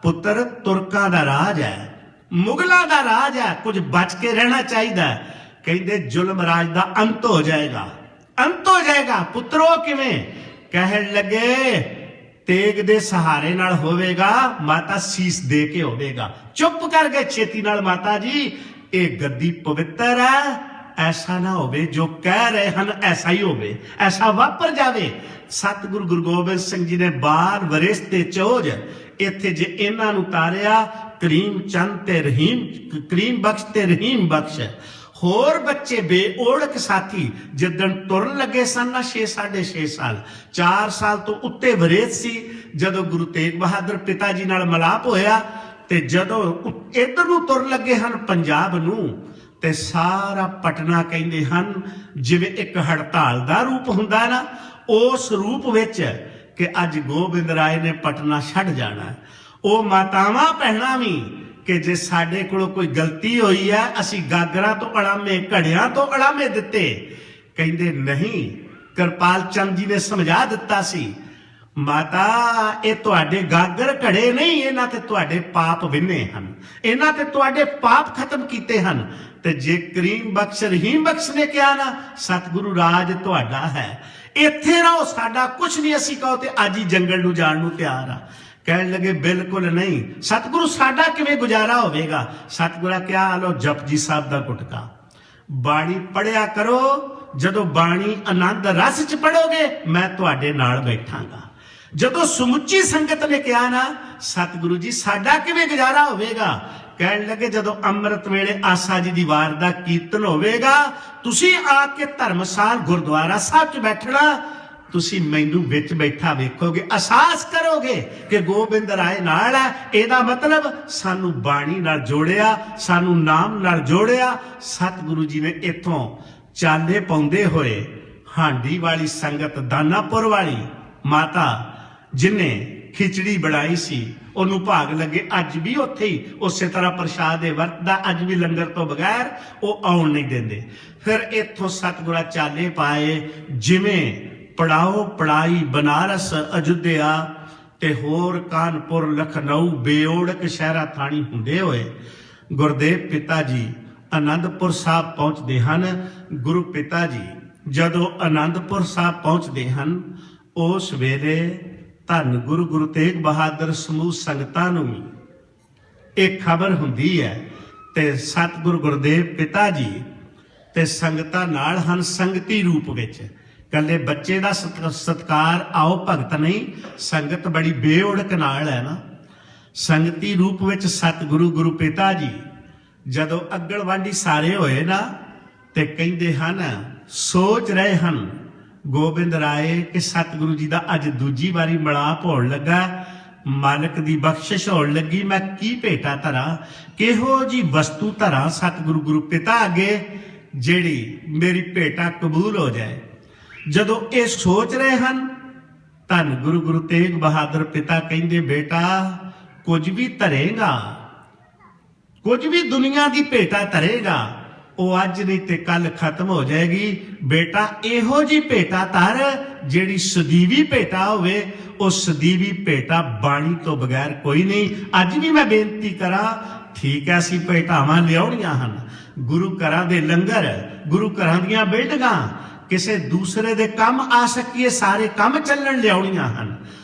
ਪੁੱਤਰ ਤੁਰਕਾਂ ਦਾ ਰਾਜ ਹੈ, ਮੁਗਲਾਂ ਦਾ ਰਾਜ ਹੈ, ਕੁਝ ਬਚ ਕੇ ਰਹਿਣਾ ਚਾਹੀਦਾ। ਕਹਿੰਦੇ ਜ਼ੁਲਮ ਰਾਜ ਦਾ ਅੰਤ ਹੋ ਜਾਏਗਾ, ਅੰਤ ਹੋ ਜਾਏਗਾ। ਪੁੱਤਰੋ ਕਿਵੇਂ? ਕਹਿਣ ਲੱਗੇ ਤੇਗ ਦੇ ਸਹਾਰੇ ਨਾਲ ਹੋਵੇਗਾ, ਮਾਤਾ ਸੀਸ ਦੇ ਕੇ ਹੋਵੇਗਾ। ਚੁੱਪ ਕਰ ਗਏ ਛੇਤੀ ਨਾਲ ਮਾਤਾ ਜੀ, ਇਹ ਗੱਦੀ ਪਵਿੱਤਰ ਹੈ, ਐਸਾ ਨਾ ਹੋਵੇ ਜੋ ਕਹਿ ਰਹੇ ਹਨ ਐਸਾ ਹੀ ਹੋਵੇ, ਐਸਾ ਵਾਪਰ ਜਾਵੇ। ਸਤਿਗੁਰੂ ਗੁਰੂ ਗੋਬਿੰਦ ਸਿੰਘ ਜੀ ਨੇ 12 ਵਰਿਸ਼ ਤੇ ਚੋਜ ਇੱਥੇ ਜੇ ਇਹਨਾਂ ਨੂੰ ਤਾਰਿਆ, ਕਰੀਮ ਚੰਦ ਤੇ ਰਹੀਮ, ਕਰੀਮ ਬਖਸ਼ ਤੇ ਰਹੀਮ ਬਖਸ਼। ਹੋਰ ਬੱਚੇ ਬੇਓੜਕ ਸਾਥੀ ਜਿੱਦਣ ਤੁਰਨ ਲੱਗੇ ਸਨ ਨਾ 6-6.5 ਸਾਲ, 4 ਸਾਲ ਤੋਂ ਉੱਤੇ ਵਰੇਸ ਸੀ ਜਦੋਂ ਗੁਰੂ ਤੇਗ ਬਹਾਦਰ ਪਿਤਾ ਜੀ ਨਾਲ ਮਿਲਾਪ ਹੋਇਆ। ਤੇ ਜਦੋਂ ਇਧਰ ਨੂੰ ਤੁਰਨ ਲੱਗੇ ਹਨ ਪੰਜਾਬ ਨੂੰ ਤੇ ਸਾਰਾ ਪਟਨਾ ਕਹਿੰਦੇ ਹਨ ਜਿਵੇਂ ਇੱਕ ਹੜਤਾਲ ਦਾ ਰੂਪ ਹੁੰਦਾ ਨਾ, ਉਸ ਰੂਪ ਵਿੱਚ ਕਿ ਅੱਜ ਗੋਬਿੰਦ ਰਾਏ ਨੇ ਪਟਨਾ ਛੱਡ ਜਾਣਾ। ਉਹ ਮਾਤਾਵਾਂ ਭੈਣਾਂ ਵੀ ਕਿ ਜੇ ਸਾਡੇ ਕੋਲੋਂ ਕੋਈ ਗਲਤੀ ਹੋਈ ਹੈ, ਅਸੀਂ ਗਾਗਰਾਂ ਤੋਂ ਅੜਾਮੇ, ਘੜਿਆਂ ਤੋਂ ਅੜਾਮੇ ਦਿੱਤੇ। ਕਹਿੰਦੇ ਨਹੀਂ, ਕਿਰਪਾਲ ਚੰਦ ਜੀ ਨੇ ਸਮਝਾ ਦਿੱਤਾ ਸੀ ਮਾਤਾ ਇਹ ਤੁਹਾਡੇ ਗਾਗਰ ਘੜੇ ਨਹੀਂ, ਇਹਨਾਂ ਤੇ ਤੁਹਾਡੇ ਪਾਪ ਵਿੰਨੇ ਹਨ, ਇਹਨਾਂ ਤੇ ਤੁਹਾਡੇ ਪਾਪ ਖਤਮ ਕੀਤੇ ਹਨ। ਤੇ ਜੇ ਕਰੀਮ ਬਖਸ਼ ਰਹੀਮ ਬਖਸ਼ ਨੇ ਕਿਹਾ ਨਾ ਸਤਿਗੁਰੂ ਰਾਜ ਤੁਹਾਡਾ ਹੈ, ਇੱਥੇ ਰਹੋ, ਸਾਡਾ ਕੁਝ ਨਹੀਂ, ਅਸੀਂ ਕਹੋ ਤੇ ਅੱਜ ਹੀ ਜੰਗਲ ਨੂੰ ਜਾਣ ਨੂੰ ਤਿਆਰ ਆ। ਕਹਿਣ ਲੱਗੇ ਬਿਲਕੁਲ ਨਹੀਂ ਸਤਿਗੁਰੂ, ਸਾਡਾ ਕਿਵੇਂ ਗੁਜ਼ਾਰਾ ਹੋਵੇਗਾ? ਸਤਿਗੁਰਾਂ ਕਿਹਾ ਲੋ ਜਪਜੀ ਸਾਹਿਬ ਦਾ ਗੁਟਕਾ, ਬਾਣੀ ਪੜਿਆ ਕਰੋ, ਜਦੋਂ ਬਾਣੀ ਆਨੰਦ ਰਸ ਚ ਪੜੋਗੇ ਮੈਂ ਤੁਹਾਡੇ ਨਾਲ ਬੈਠਾਂਗਾ। ਜਦੋਂ ਸਮੁੱਚੀ ਸੰਗਤ ਨੇ ਕਿਹਾ ਨਾ ਸਤਿਗੁਰੂ ਜੀ ਸਾਡਾ ਕਿਵੇਂ ਗੁਜ਼ਾਰਾ ਹੋਵੇਗਾ? ਕਹਿਣ ਲੱਗੇ ਜਦੋਂ ਅੰਮ੍ਰਿਤ ਵੇਲੇ ਆਸਾ ਜੀ ਦੀ ਵਾਰ ਦਾ ਕੀਰਤਨ ਹੋਵੇਗਾ, ਤੁਸੀਂ ਆ ਕੇ ਧਰਮਸਾਲ ਗੁਰਦੁਆਰਾ ਸਾਹਿਬ 'ਚ ਬੈਠਣਾ, ਤੁਸੀਂ ਮੈਨੂੰ ਵਿੱਚ ਬੈਠਾ ਵੇਖੋਗੇ, ਅਹਿਸਾਸ ਕਰੋਗੇ ਕਿ ਗੋਬਿੰਦ ਰਾਏ ਨਾਲ ਹੈ। ਇਹਦਾ ਮਤਲਬ ਸਾਨੂੰ ਬਾਣੀ ਨਾਲ ਜੋੜਿਆ, ਸਾਨੂੰ ਨਾਮ ਨਾਲ ਜੋੜਿਆ। ਸਤਿਗੁਰੂ ਜੀ ਨੇ ਇੱਥੋਂ ਚਾਲੇ ਪਾਉਂਦੇ ਹੋਏ ਹਾਂਡੀ ਵਾਲੀ ਸੰਗਤ, ਦਾਨਾਪੁਰ ਵਾਲੀ ਮਾਤਾ ਜਿਨੇ ਖਿਚੜੀ ਬਣਾਈ ਸੀ ਉਹਨੂੰ ਭਾਗ ਲੱਗੇ, ਅੱਜ ਵੀ ਉੱਥੇ ਹੀ ਉਸੇ ਤਰ੍ਹਾਂ ਪ੍ਰਸ਼ਾਦ ਇਹ ਵਰਤਦਾ, ਅੱਜ ਵੀ ਲੰਗਰ ਤੋਂ ਬਗੈਰ ਉਹ ਆਉਣ ਨਹੀਂ ਦਿੰਦੇ। ਫਿਰ ਇੱਥੋਂ ਸਤਿਗੁਰਾਂ ਚਾਲੇ ਪਾਏ, ਜਿਵੇਂ ਪੜਾਓ ਪੜਾਈ ਬਨਾਰਸ, ਅਯੁੱਧਿਆ ਤੇ ਹੋਰ ਕਾਨਪੁਰ, ਲਖਨਊ, ਬੇਓੜਕ ਸ਼ਹਿਰਾ ਥਾਣੀ ਹੁੰਦੇ ਹੋਏ ਗੁਰਦੇਵ ਪਿਤਾ ਜੀ ਆਨੰਦਪੁਰ ਸਾਹਿਬ ਪਹੁੰਚਦੇ ਹਨ। ਗੁਰੂ ਪਿਤਾ ਜੀ ਜਦੋਂ ਆਨੰਦਪੁਰ ਸਾਹਿਬ ਪਹੁੰਚਦੇ ਹਨ, ਉਸ ਵੇਲੇ ਧੰਨ ਗੁਰੂ ਤੇਗ ਬਹਾਦਰ ਸਮੂਹ ਸੰਗਤਾਂ ਨੂੰ ਵੀ ਇਹ ਖਬਰ ਹੁੰਦੀ ਹੈ ਤੇ ਸਤਿਗੁਰੂ ਗੁਰਦੇਵ ਪਿਤਾ ਜੀ ਤੇ ਸੰਗਤਾਂ ਨਾਲ ਹਨ ਸੰਗਤੀ ਰੂਪ ਵਿੱਚ। ਕੱਲੇ ਬੱਚੇ ਦਾ ਸਤਿਕਾਰ ਆਓ ਭਗਤ ਨਹੀਂ, ਸੰਗਤ ਬੜੀ ਬੇਓੜਕ ਨਾਲ ਹੈ ਨਾ। ਸੰਗਤੀ ਰੂਪ ਵਿੱਚ ਸਤਿਗੁਰੂ ਗੁਰੂ ਪਿਤਾ ਜੀ ਜਦੋਂ ਅੱਗਲਵਾਂਢੀ ਸਾਰੇ ਹੋਏ ਨਾ ਤੇ ਕਹਿੰਦੇ ਹਨ, ਸੋਚ ਰਹੇ ਹਨ ਗੋਬਿੰਦ ਰਾਏ ਕਿ ਸਤਿਗੁਰੂ ਜੀ ਦਾ ਅੱਜ ਦੂਜੀ ਵਾਰੀ ਮਿਲਾਪ ਹੋਣ ਲੱਗਾ, ਮਾਲਕ ਦੀ ਬਖਸ਼ਿਸ਼ ਹੋਣ ਲੱਗੀ, ਮੈਂ ਕੀ ਭੇਟਾ ਧਰਾਂ, ਕਿਹੋ ਜੀ ਵਸਤੂ ਧਰਾਂ ਸਤਿਗੁਰੂ ਗੁਰੂ ਪਿਤਾ ਅੱਗੇ ਜਿਹੜੀ ਮੇਰੀ ਭੇਟਾ ਕਬੂਲ ਹੋ ਜਾਏ। ਜਦੋਂ ਇਹ ਸੋਚ ਰਹੇ ਹਨ, ਧੰਨ ਗੁਰੂ ਗੁਰੂ ਤੇਗ ਬਹਾਦਰ ਪਿਤਾ ਕਹਿੰਦੇ, ਬੇਟਾ ਕੁਝ ਵੀ ਧਰੇਗਾ, ਕੁਝ ਵੀ ਦੁਨੀਆ ਦੀ ਭੇਟਾ ਧਰੇਗਾ, ਉਹ ਅੱਜ ਨਹੀਂ ਤੇ ਕੱਲ ਖਤਮ ਹੋ ਜਾਏਗੀ। ਬੇਟਾ ਇਹੋ ਜੀ ਭੇਟਾ ਧਰ ਜਿਹੜੀ ਸਦੀਵੀ ਭੇਟਾ ਹੋਵੇ। ਉਹ ਸਦੀਵੀ ਭੇਟਾ ਬਾਣੀ ਤੋਂ ਬਗੈਰ ਕੋਈ ਨਹੀਂ। ਅੱਜ ਵੀ ਮੈਂ ਬੇਨਤੀ ਕਰਾਂ, ਠੀਕ ਹੈ ਅਸੀਂ ਭੇਟਾਵਾਂ ਲਿਆਉਣੀਆਂ ਹਨ, ਗੁਰੂ ਘਰਾਂ ਦੇ ਲੰਗਰ, ਗੁਰੂ ਘਰਾਂ ਦੀਆਂ ਬਿਲਡਿੰਗਾਂ, ਕਿਸੇ ਦੂਸਰੇ ਦੇ ਕੰਮ ਆ ਸਕੀਏ, ਸਾਰੇ ਕੰਮ ਚੱਲਣ ਲਿਆਉਣੀਆਂ ਹਨ,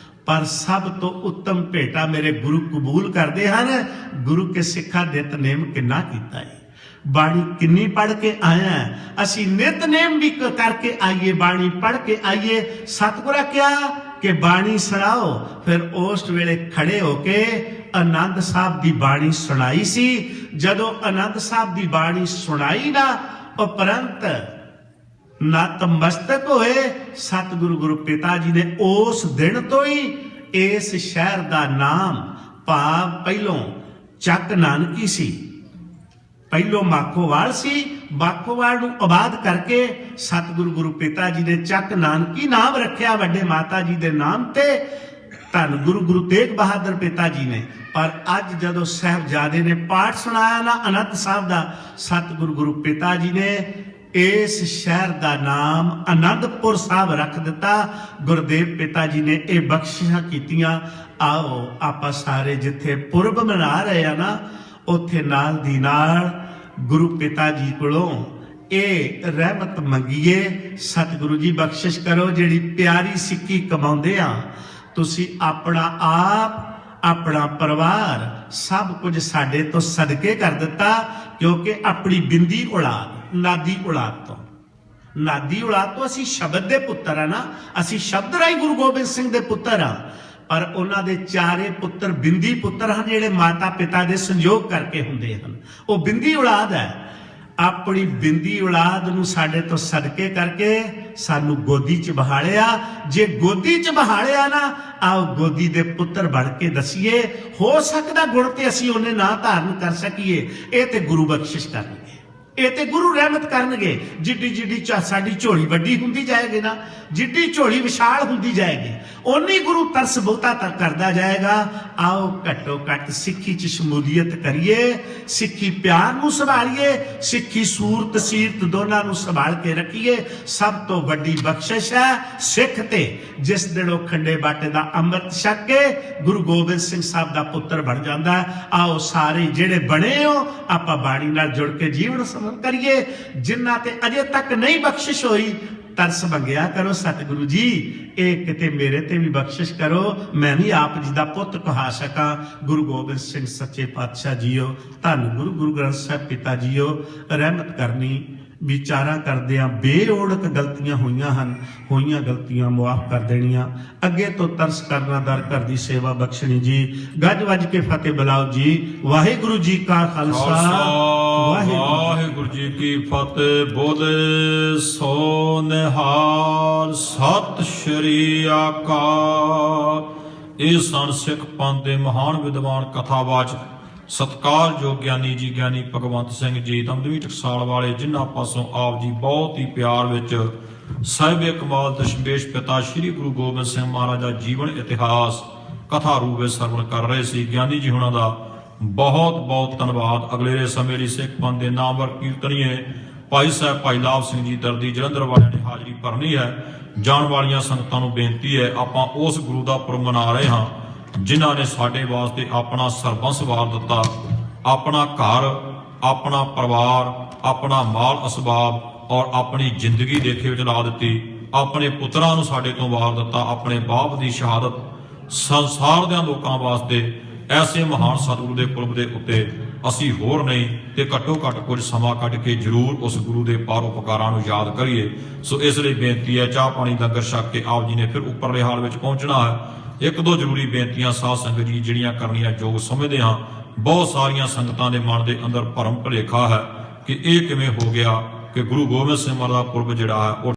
ਪਰ ਸਭ ਤੋਂ ਉੱਤਮ ਭੇਟਾ ਮੇਰੇ ਗੁਰੂ ਕਬੂਲ ਕਰਦੇ ਹਨ। ਗੁਰੂ ਕੇ ਸਿੱਖਾਂ ਨਿਤਨੇਮ ਕਿੰਨਾ ਕੀਤਾ ਹੈ, ਬਾਣੀ ਕਿੰਨੀ ਪੜ੍ਹ ਕੇ ਆਇਆ, ਅਸੀਂ ਨਿਤਨੇਮ ਵੀ ਕਰਕੇ ਆਈਏ, ਬਾਣੀ ਪੜ੍ਹ ਕੇ ਆਈਏ। ਸਤਿਗੁਰਾਂ ਕਿਹਾ ਕਿ ਬਾਣੀ ਸੁਣਾਓ, ਫਿਰ ਉਸ ਵੇਲੇ ਖੜੇ ਹੋ ਕੇ ਆਨੰਦ ਸਾਹਿਬ ਦੀ ਬਾਣੀ ਸੁਣਾਈ ਸੀ। ਜਦੋਂ ਆਨੰਦ ਸਾਹਿਬ ਦੀ ਬਾਣੀ ਸੁਣਾਈ ਨਾ, ਉਪਰੰਤ ਨਤਮਸਤਕ ਹੋਏ ਸਤਿਗੁਰੂ ਗੁਰੂ ਪਿਤਾ ਜੀ ਨੇ। ਉਸ ਦਿਨ ਤੋਂ ਹੀ ਇਸ ਸ਼ਹਿਰ ਦਾ ਨਾਮ, ਭਾਵ ਪਹਿਲੋਂ ਚੱਕ ਨਾਨਕੀ ਸੀ, ਪਹਿਲੋਂ ਮਾਖੋਵਾਲ ਸੀ, ਮਾਖੋਵਾਲ ਨੂੰ ਆਬਾਦ ਕਰਕੇ ਸਤਿਗੁਰੂ ਗੁਰੂ ਪਿਤਾ ਜੀ ਨੇ ਚੱਕ ਨਾਨਕੀ ਨਾਮ ਰੱਖਿਆ ਵੱਡੇ ਮਾਤਾ ਜੀ ਦੇ ਨਾਮ ਤੇ, ਧੰਨ ਗੁਰੂ ਗੁਰੂ ਤੇਗ ਬਹਾਦਰ ਪਿਤਾ ਜੀ ਨੇ। ਪਰ ਅੱਜ ਜਦੋਂ ਸਾਹਿਬਜ਼ਾਦੇ ਨੇ ਪਾਠ ਸੁਣਾਇਆ ਨਾ ਆਨੰਦ ਸਾਹਿਬ ਦਾ, ਸਤਿਗੁਰੂ ਗੁਰੂ ਪਿਤਾ ਜੀ ਨੇ ਇਸ ਸ਼ਹਿਰ ਦਾ ਨਾਮ ਆਨੰਦਪੁਰ ਸਾਹਿਬ ਰੱਖ ਦਿੱਤਾ। ਗੁਰਦੇਵ ਪਿਤਾ ਜੀ ਨੇ ਇਹ ਬਖਸ਼ਿਸ਼ਾਂ ਕੀਤੀਆਂ। ਆਓ ਆਪਾਂ ਸਾਰੇ ਜਿੱਥੇ ਪੁਰਬ ਮਨਾ ਰਹੇ ਆ ਨਾ, ਉੱਥੇ ਨਾਲ ਦੀ ਨਾਲ ਗੁਰੂ ਪਿਤਾ ਜੀ ਕੋਲੋਂ ਇਹ ਰਹਿਮਤ ਮੰਗੀਏ, ਸਤਿਗੁਰੂ ਜੀ ਬਖਸ਼ਿਸ਼ ਕਰੋ ਜਿਹੜੀ ਪਿਆਰੀ ਸਿੱਖੀ ਕਮਾਉਂਦੇ ਆ। ਤੁਸੀਂ ਆਪਣਾ ਆਪ, ਆਪਣਾ ਪਰਿਵਾਰ, ਸਭ ਕੁਝ ਸਾਡੇ ਤੋਂ ਸਦਕੇ ਕਰ ਦਿੱਤਾ, ਕਿਉਂਕਿ ਆਪਣੀ ਬਿੰਦੀ ਔਲਾਦ, ਨਾਦੀ ਔਲਾਦ ਤੋਂ, ਨਾਦੀ ਔਲਾਦ ਤੋਂ ਅਸੀਂ ਸ਼ਬਦ ਦੇ ਪੁੱਤਰ ਆ ਨਾ, ਅਸੀਂ ਸ਼ਬਦ ਰਾਈ ਗੁਰੂ ਗੋਬਿੰਦ ਸਿੰਘ ਦੇ ਪੁੱਤਰ ਆ। ਪਰ ਉਹਨਾਂ ਦੇ ਚਾਰੇ ਪੁੱਤਰ ਬਿੰਦੀ ਪੁੱਤਰ ਹਨ, ਜਿਹੜੇ ਮਾਤਾ ਪਿਤਾ ਦੇ ਸੰਯੋਗ ਕਰਕੇ ਹੁੰਦੇ ਹਨ। ਉਹ ਬਿੰਦੀ ਔਲਾਦ ਹੈ। ਆਪਣੀ ਬਿੰਦੀ ਔਲਾਦ ਨੂੰ ਸਾਡੇ ਤੋਂ ਸਦਕੇ ਕਰਕੇ ਸਾਨੂੰ ਗੋਦੀ 'ਚ ਬਹਾਲਿਆ। ਜੇ ਗੋਦੀ 'ਚ ਬਹਾਲਿਆ ਨਾ, ਆਓ ਗੋਦੀ ਦੇ ਪੁੱਤਰ ਬਣ ਕੇ ਦਸੀਏ। ਹੋ ਸਕਦਾ ਗੁਣ ਤੇ ਅਸੀਂ ਉਹਨੇ ਨਾ ਧਾਰਨ ਕਰ ਸਕੀਏ, ਇਹ ਤੇ ਗੁਰੂ ਬਖਸ਼ਿਸ਼ ਕਰਨਗੇ, ਇਹ ਤੇ ਗੁਰੂ ਰਹਿਮਤ ਕਰਨਗੇ। ਜਿੱਡੀ ਜਿੱਡੀ ਸਾਡੀ ਝੋਲੀ ਵੱਡੀ ਹੁੰਦੀ ਜਾਏਗੀ ਨਾ, ਜਿੱਡੀ ਝੋਲੀ ਵਿਸ਼ਾਲ ਹੁੰਦੀ ਜਾਏਗੀ, ਓਨੀ ਗੁਰੂ ਤਰਸ ਬਹੁਤਾ ਤੱਕ ਕਰਦਾ ਜਾਏਗਾ। ਆਓ ਘੱਟੋ ਘੱਟ ਸਿੱਖੀ 'ਚ ਸ਼ਮੂਲੀਅਤ ਕਰੀਏ, ਸਿੱਖੀ ਪਿਆਰ ਨੂੰ ਸੰਭਾਲੀਏ, ਸਿੱਖੀ ਸੂਰਤ ਸੀਰਤ ਦੋਨਾਂ ਨੂੰ ਸੰਭਾਲ ਕੇ ਰੱਖੀਏ। ਸਭ ਤੋਂ ਵੱਡੀ ਬਖਸ਼ਿਸ਼ ਹੈ ਸਿੱਖ ਤੇ, ਜਿਸ ਦਿਨ ਉਹ ਖੰਡੇ ਬਾਟੇ ਦਾ ਅੰਮ੍ਰਿਤ ਛਕ ਕੇ ਗੁਰੂ ਗੋਬਿੰਦ ਸਿੰਘ ਸਾਹਿਬ ਦਾ ਪੁੱਤਰ ਬਣ ਜਾਂਦਾ। ਆਓ ਸਾਰੇ ਜਿਹੜੇ ਬਣੇ ਹੋ, ਆਪਾਂ ਬਾਣੀ ਨਾਲ ਜੁੜ ਕੇ ਜੀਵਨ ਸਮਰ ਕਰੀਏ। ਜਿਨ੍ਹਾਂ ਤੇ ਅਜੇ ਤੱਕ ਨਹੀਂ ਬਖਸ਼ਿਸ਼ ਹੋਈ, ਤਰਸ ਮੰਗਿਆ ਕਰੋ, ਸਤਿਗੁਰੂ ਜੀ ਇਹ ਕਿਤੇ ਮੇਰੇ ਤੇ ਵੀ ਬਖਸ਼ਿਸ਼ ਕਰੋ, ਮੈਂ ਵੀ ਆਪ ਜੀ ਦਾ ਪੁੱਤ ਕਹਾ ਸਕਾਂ। ਗੁਰੂ ਗੋਬਿੰਦ ਸਿੰਘ ਸੱਚੇ ਪਾਤਸ਼ਾਹ ਜੀਓ, ਧੰਨ ਗੁਰੂ ਗੁਰੂ ਗ੍ਰੰਥ ਸਾਹਿਬ ਪਿਤਾ ਜੀਓ, ਰਹਿਮਤ ਕਰਨੀ। ਵਿਚਾਰਾਂ ਕਰਦਿਆਂ ਬੇਓੜਕ ਗਲਤੀਆਂ ਹੋਈਆਂ ਹਨ, ਹੋਈਆਂ ਗਲਤੀਆਂ ਮੁਆਫ ਕਰ ਦੇਣੀਆਂ। ਅੱਗੇ ਤੋਂ ਤਰਸ ਕਰਨਾ, ਦਰ ਘਰ ਦੀ ਸੇਵਾ ਬਖਸ਼ਣੀ ਜੀ। ਗੱਜ ਵੱਜ ਕੇ ਫਤਿਹ ਬੁਲਾਓ ਜੀ। ਵਾਹਿਗੁਰੂ ਜੀ ਕਾ ਖਾਲਸਾ,
ਵਾਹਿਗੁਰੂ ਜੀ ਕੀ ਫਤਿਹ। ਬੋਲੇ ਸੋ ਨਿਹਾਲ, ਸਤਿ ਸ਼੍ਰੀ ਅਕਾਲ। ਇਹ ਸਨ ਸਿੱਖ ਪੰਥ ਦੇ ਮਹਾਨ ਵਿਦਵਾਨ ਕਥਾਵਾਚਕ ਸਤਿਕਾਰਯੋਗ ਗਿਆਨੀ ਜੀ ਗਿਆਨੀ ਭਗਵੰਤ ਸਿੰਘ ਜੀ ਦਮਦਮੀ ਟਕਸਾਲ ਵਾਲੇ, ਜਿਨ੍ਹਾਂ ਪਾਸੋਂ ਆਪ ਜੀ ਬਹੁਤ ਹੀ ਪਿਆਰ ਵਿੱਚ ਸਾਹਿਬੇ ਕਮਾਲ ਦਸ਼ਮੇਸ਼ ਪਿਤਾ ਸ੍ਰੀ ਗੁਰੂ ਗੋਬਿੰਦ ਸਿੰਘ ਮਹਾਰਾਜ ਦਾ ਜੀਵਨ ਇਤਿਹਾਸ ਕਥਾ ਰੂਪ ਵਿੱਚ ਸਰਵਣ ਕਰ ਰਹੇ ਸੀ। ਗਿਆਨੀ ਜੀ ਹੁਣਾਂ ਦਾ ਬਹੁਤ ਬਹੁਤ ਧੰਨਵਾਦ। ਅਗਲੇਰੇ ਸਮੇਂ ਲਈ ਸਿੱਖ ਪੰਥ ਦੇ ਨਾਮਵਰ ਕੀਰਤਨੀਏ ਭਾਈ ਸਾਹਿਬ ਭਾਈ ਲਾਭ ਸਿੰਘ ਜੀ ਦਰਦੀ ਜਲੰਧਰ ਵਾਲਿਆਂ ਨੇ ਹਾਜ਼ਰੀ ਭਰਨੀ ਹੈ। ਜਾਣ ਵਾਲੀਆਂ ਸੰਗਤਾਂ ਨੂੰ ਬੇਨਤੀ ਹੈ, ਆਪਾਂ ਉਸ ਗੁਰੂ ਦਾ ਪੁਰਬ ਮਨਾ ਰਹੇ ਹਾਂ ਜਿਨ੍ਹਾਂ ਨੇ ਸਾਡੇ ਵਾਸਤੇ ਆਪਣਾ ਸਰਬੰਸ ਵਾਰ ਦਿੱਤਾ, ਆਪਣਾ ਘਰ, ਆਪਣਾ ਪਰਿਵਾਰ, ਆਪਣਾ ਮਾਲ ਅਸਬਾਬ ਔਰ ਆਪਣੀ ਜ਼ਿੰਦਗੀ ਦੇਖੇ ਵਿੱਚ ਲਾ ਦਿੱਤੀ, ਆਪਣੇ ਪੁੱਤਰਾਂ ਨੂੰ ਸਾਡੇ ਤੋਂ ਵਾਰ ਦਿੱਤਾ, ਆਪਣੇ ਬਾਪ ਦੀ ਸ਼ਹਾਦਤ ਸੰਸਾਰ ਦੇ ਲੋਕਾਂ ਵਾਸਤੇ ਐਸੇ ਮਹਾਨ ਸਤਿਗੁਰੂ ਦੇ ਪੁਰਬ ਦੇ ਉੱਤੇ ਅਸੀਂ ਹੋਰ ਨਹੀਂ ਤੇ ਘੱਟੋ ਘੱਟ ਕੁਝ ਸਮਾਂ ਕੱਢ ਕੇ ਜ਼ਰੂਰ ਉਸ ਗੁਰੂ ਦੇ ਪਰਉਪਕਾਰਾਂ ਨੂੰ ਯਾਦ ਕਰੀਏ। ਸੋ ਇਸ ਲਈ ਬੇਨਤੀ ਹੈ, ਚਾਹ ਪਾਣੀ ਲੰਗਰ ਛਕ ਕੇ ਆਪ ਜੀ ਨੇ ਫਿਰ ਉੱਪਰਲੇ ਹਾਲ ਵਿੱਚ ਪਹੁੰਚਣਾ ਹੈ। ਇੱਕ ਦੋ ਜ਼ਰੂਰੀ ਬੇਨਤੀਆਂ ਸਾਧ ਸੰਗਤ ਜੀ ਜਿਹੜੀਆਂ ਕਰਨੀਆਂ ਯੋਗ ਸਮਝਦੇ ਹਾਂ। ਬਹੁਤ ਸਾਰੀਆਂ ਸੰਗਤਾਂ ਦੇ ਮਨ ਦੇ ਅੰਦਰ ਭਰਮ ਭੁਲੇਖਾ ਹੈ ਕਿ ਇਹ ਕਿਵੇਂ ਹੋ ਗਿਆ ਕਿ ਗੁਰੂ ਗੋਬਿੰਦ ਸਿੰਘ ਮਹਾਰਾਜ ਦਾ ਪੁਰਬ ਜਿਹੜਾ ਹੈ ਉਹ